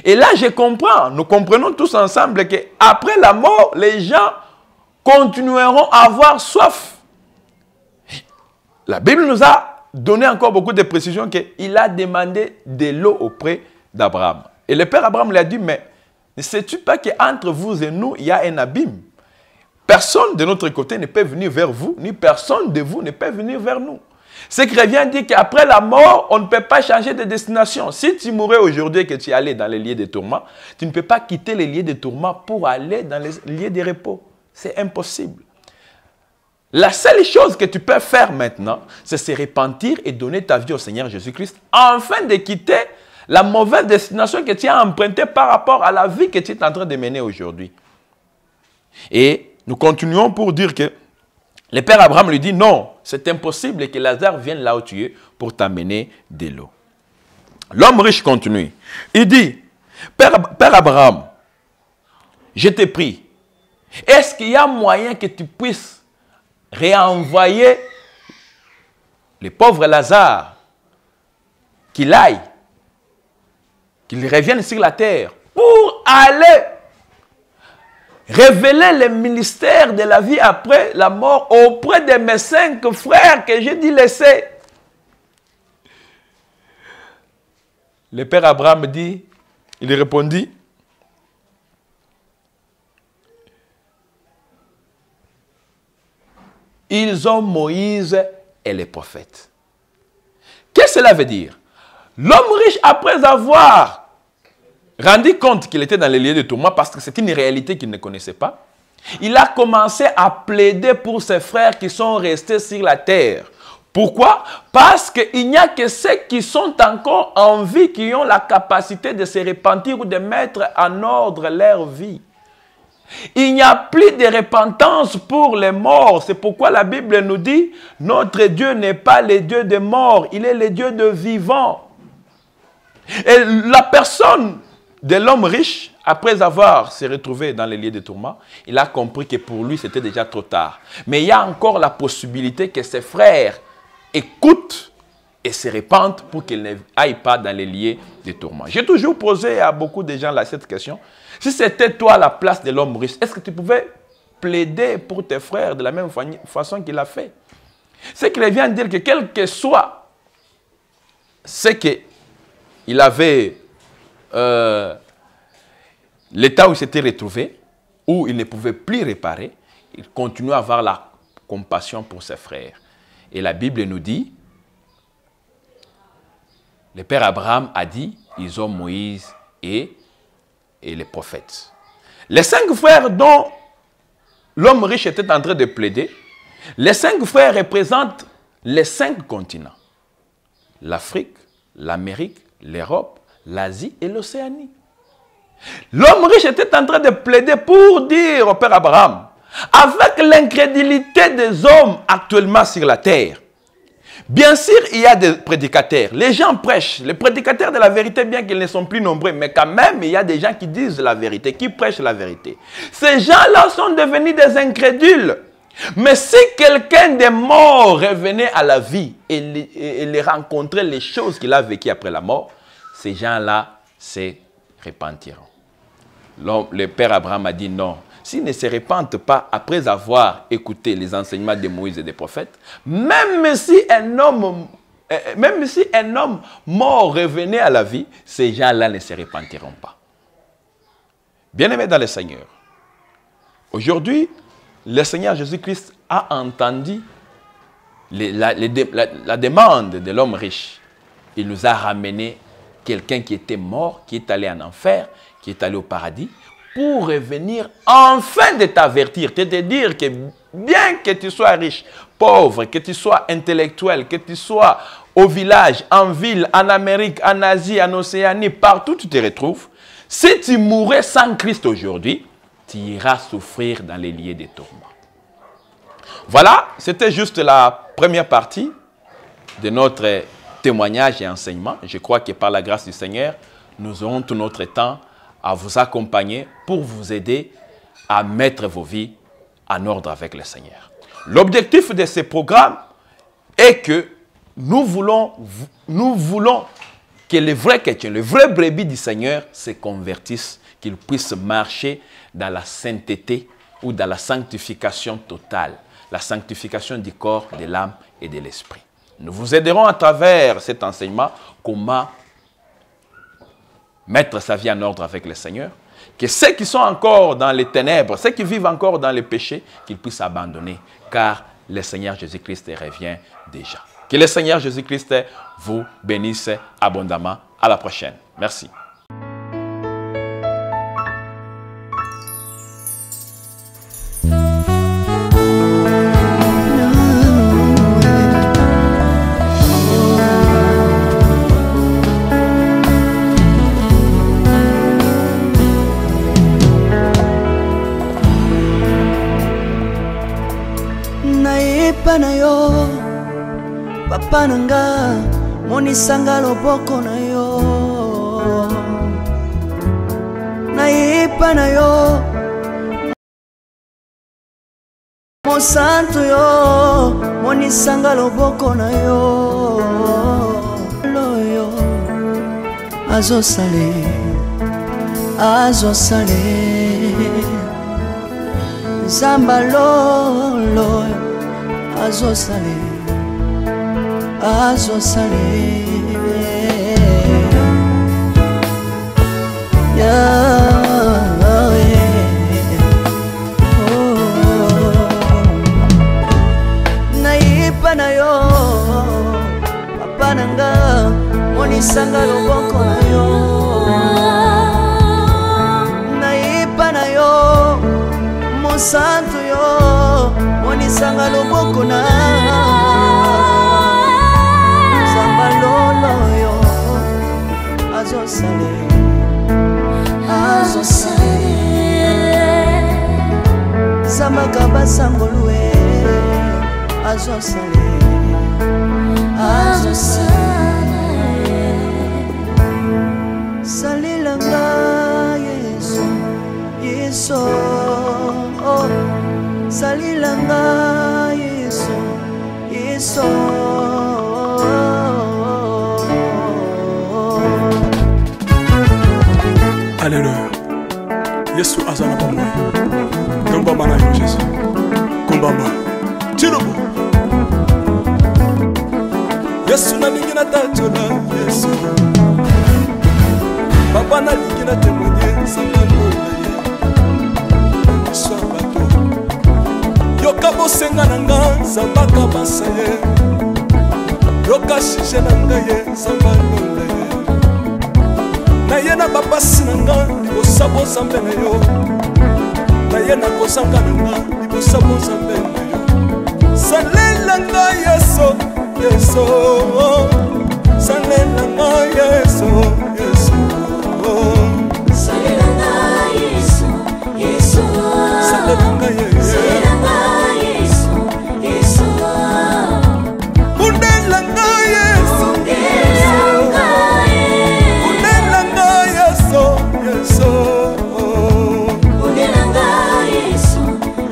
Et là, je comprends, nous comprenons tous ensemble qu'après la mort, les gens continueront à avoir soif. La Bible nous a donné encore beaucoup de précisions qu'il a demandé de l'eau auprès d'Abraham. Et le père Abraham lui a dit, mais ne sais-tu pas qu'entre vous et nous, il y a un abîme? Personne de notre côté ne peut venir vers vous, ni personne de vous ne peut venir vers nous. Ce qui revient à dire qu'après la mort, on ne peut pas changer de destination. Si tu mourais aujourd'hui et que tu allais dans les lieux de tourment, tu ne peux pas quitter les lieux de tourment pour aller dans les lieux de repos. C'est impossible. La seule chose que tu peux faire maintenant, c'est se repentir et donner ta vie au Seigneur Jésus-Christ afin de quitter la mauvaise destination que tu as empruntée par rapport à la vie que tu es en train de mener aujourd'hui. Et nous continuons pour dire que le père Abraham lui dit, non, c'est impossible que Lazare vienne là où tu es pour t'amener de l'eau. L'homme riche continue. Il dit, Père Abraham, je te prie, est-ce qu'il y a moyen que tu puisses réenvoyer le pauvre Lazare, qu'il aille, qu'il revienne sur la terre pour aller révéler le ministère de la vie après la mort auprès de mes 5 frères que j'ai dit laisser. Le père Abraham dit, il répondit, ils ont Moïse et les prophètes. Qu'est-ce que cela veut dire? L'homme riche, après avoir rendu compte qu'il était dans les lieux de tourment parce que c'est une réalité qu'il ne connaissait pas, il a commencé à plaider pour ses frères qui sont restés sur la terre. Pourquoi? Parce qu'il n'y a que ceux qui sont encore en vie qui ont la capacité de se repentir ou de mettre en ordre leur vie. Il n'y a plus de repentance pour les morts. C'est pourquoi la Bible nous dit, notre Dieu n'est pas le Dieu des morts, il est le Dieu de vivants. Et la personne de l'homme riche, après avoir se retrouvé dans les lieux de tourment, il a compris que pour lui, c'était déjà trop tard. Mais il y a encore la possibilité que ses frères écoutent et se répandent pour qu'ils n'aillent pas dans les lieux de tourment. J'ai toujours posé à beaucoup de gens là cette question. Si c'était toi à la place de l'homme riche, est-ce que tu pouvais plaider pour tes frères de la même façon qu'il a fait? C'est qu'il vient de dire que quel que soit ce qu'il avait, l'état où il s'était retrouvé, où il ne pouvait plus réparer, il continuait à avoir la compassion pour ses frères. Et la Bible nous dit, le père Abraham a dit, ils ont Moïse et les prophètes. Les 5 frères dont l'homme riche était en train de plaider, les 5 frères représentent les 5 continents. L'Afrique, l'Amérique, l'Europe, l'Asie et l'Océanie. L'homme riche était en train de plaider pour dire au père Abraham, avec l'incrédulité des hommes actuellement sur la terre, bien sûr, il y a des prédicateurs. Les gens prêchent. Les prédicateurs de la vérité, bien qu'ils ne sont plus nombreux, mais quand même, il y a des gens qui disent la vérité, qui prêchent la vérité. Ces gens-là sont devenus des incrédules. Mais si quelqu'un de mort revenait à la vie et les rencontrait les choses qu'il a vécues après la mort, ces gens-là se repentiront. Le père Abraham a dit non. S'ils ne se repentent pas après avoir écouté les enseignements de Moïse et des prophètes, même si un homme mort revenait à la vie, ces gens-là ne se repentiront pas. Bien-aimés dans le Seigneur, aujourd'hui, le Seigneur Jésus-Christ a entendu la demande de l'homme riche. Il nous a ramené quelqu'un qui était mort, qui est allé en enfer, qui est allé au paradis, pour revenir enfin de t'avertir, de te dire que bien que tu sois riche, pauvre, que tu sois intellectuel, que tu sois au village, en ville, en Amérique, en Asie, en Océanie, partout où tu te retrouves, si tu mourrais sans Christ aujourd'hui, tu iras souffrir dans les lieux des tourments. Voilà, c'était juste la première partie de notre témoignage et enseignement. Je crois que par la grâce du Seigneur, nous aurons tout notre temps à vous accompagner pour vous aider à mettre vos vies en ordre avec le Seigneur. L'objectif de ce programme est que nous voulons que les vrais chrétiens, les vrais brebis du Seigneur se convertissent, qu'ils puissent marcher dans la sainteté ou dans la sanctification totale, la sanctification du corps, de l'âme et de l'esprit. Nous vous aiderons à travers cet enseignement comment mettre sa vie en ordre avec le Seigneur, que ceux qui sont encore dans les ténèbres, ceux qui vivent encore dans les péchés, qu'ils puissent abandonner, car le Seigneur Jésus-Christ revient déjà. Que le Seigneur Jésus-Christ vous bénisse abondamment. À la prochaine. Merci. Na yo papa nanga monisanga loboko na yo nayepa na yo mosantu yo monisanga loboko na yo loyo azosale zamba lolo azosale nayipa na yo papa nanga monisanga loboko na yo mosantu yo monisanga loboko na zamba lolo yo azosale zamba kabasangolue azosale salilanga yesu yesu salilanga yesu yesu Alléluia. Yesu azana pa moi. Kombama na yo Jésus. Kombama. Tilobo. Yesu na lingi na tachola Yesu. Papa na lingi na témoigner sangalo na ye. Sois bato. Yoka bosenga na nga zambaka basaye. Yoka shije na nga ye sangalo na ye. Na ye na bapasi na nga libosa bozambe na yo. Na ye na kozanga na nga libosa bozambe na yo. Salela nga Yesu Yesu, salela nga Yesu Yesu, salela nga Yesu Yesu, salela nga Yesu Yesu, undela nga Yesu undela nga Yesu Yesu, undela nga Yesu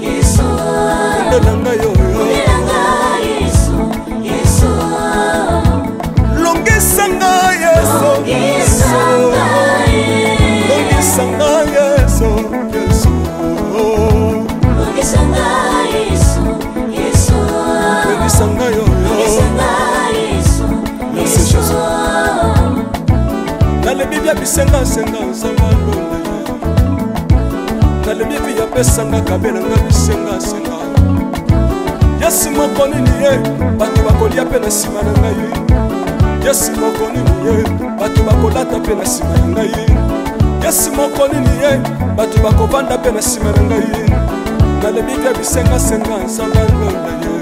Yesu, undela nga yo Longisanga Yesu Yesu, longisanga Yesu Yesu, longisanga Yesu Yesu, longisanga yo Yesu Yesu. Nalebi bia bisenga senga sanga londe. Nalebi bia pesanga kabela nga bisenga senga. Yesu moko nini ye, bato bakolia pe na sima na ngai. Yesu moko nini ye, bato bakolata pe na sima na ngai. Yesu moko nini ye, bato bakovanda pe na sima na ngai. Nalebi bia bisenga senga sanga londe ye.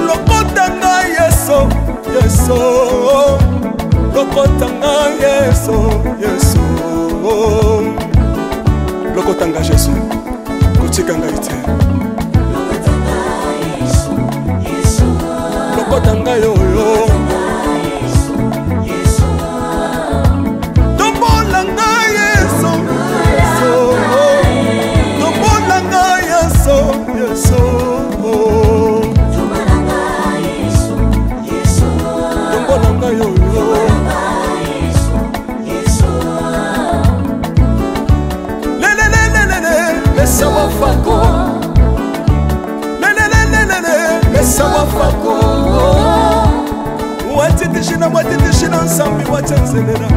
Lokota nga Yesu Yesu, lokota nga Yesu Yesu, lokota nga Yesu kotika nga ite. Lokotanga yo yo Tombolanga Yesu Yesu, Tombolanga Yesu Yesu, Tombolanga Yesu Yesu, Tombolanga yo yo Lele lele lele Mesa wafako Lele lele lele Mesa wafako Watitishina watitishina nsambi watenzelela.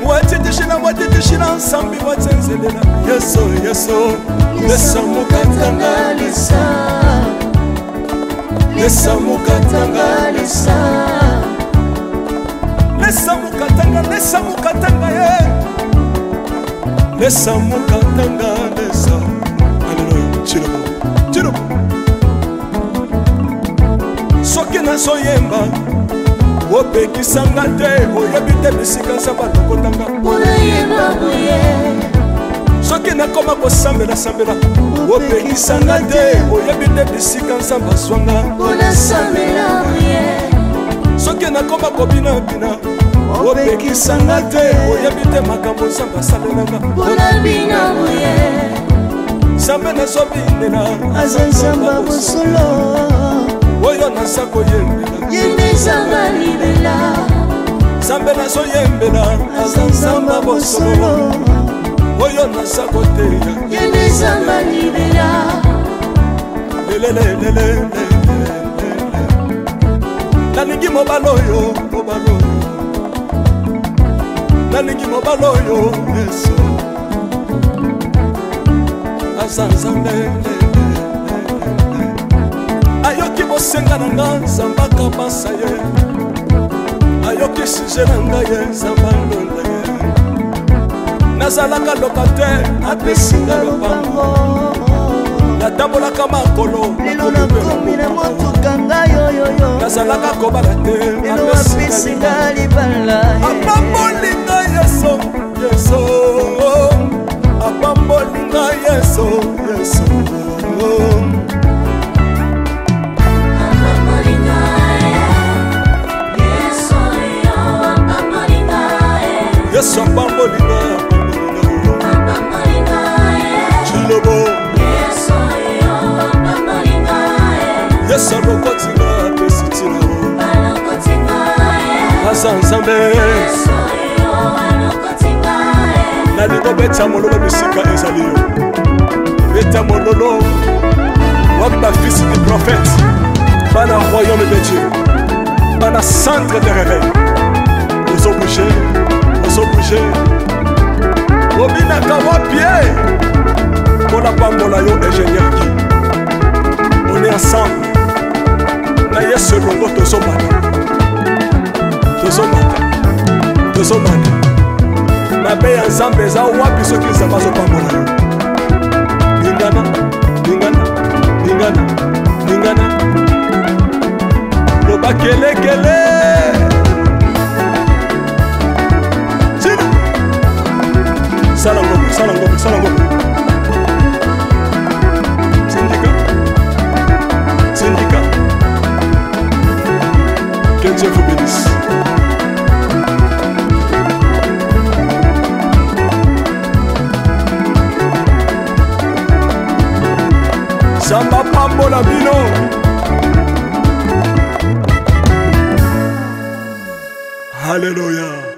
Watitishina watitishina nsambi watenzelela. Yesu Yesu Lesa mukatanga lesa, Lesa mukatanga lesa, Lesa mukatanga ye, Lesa mukatanga lesa. Alléluia. Chilobo Chilobo. Soki nazoyemba opekisanga te, oyebi te bisika nzambe alokotanga unayemba boye. Soki nakoma kosambela sambela opekisanga te, oyebi te bisika nzambe azwanga unasambela boye. Soki nakoma kobina bina opekisanga te, oyebi te makambo nzambe asalelanga unabina boye. Nzambe nazobinela aza nzamba bosolo oyo naza koyembela yende nzamba libela. Nzambe nazoyembela aza nzamba bosolo oyo naza koteya yende nzamba libela. lelelelelele nalingi mobala oyo nalingi mobala oyo Yesu aza nzambe ayoki bosenga na nga nzamba kabasa ye, ayoki suje na nga ye nzamba ndonda ye. nazalaka locataire apesinga lopango natambolaka makolo lelo nakomi na motuka ngai oyoyo nazalaka kobala te lelo apesinga libala apambolinga yeso yeso apambolinga yeso yeso Yesu apambolinga Chilobo Yesu alokotinga apesitina Asa nzambe nalingo beta mololo bisika ezali yo beta mololo wapi bafisi du prophète bana royaume de Dieu bana centre de réveil ozo bouger obinaka wapie mpona pambola yo ingénieur ki on est ensemble na yesu elongo tozomata mabe ya nzambe eza wapi soki nzambe azopambola yo lingana loba kelekele Salam ngombe. Syndicat. Que Dieu vous bénisse. Samba pambola bino. Alléluia.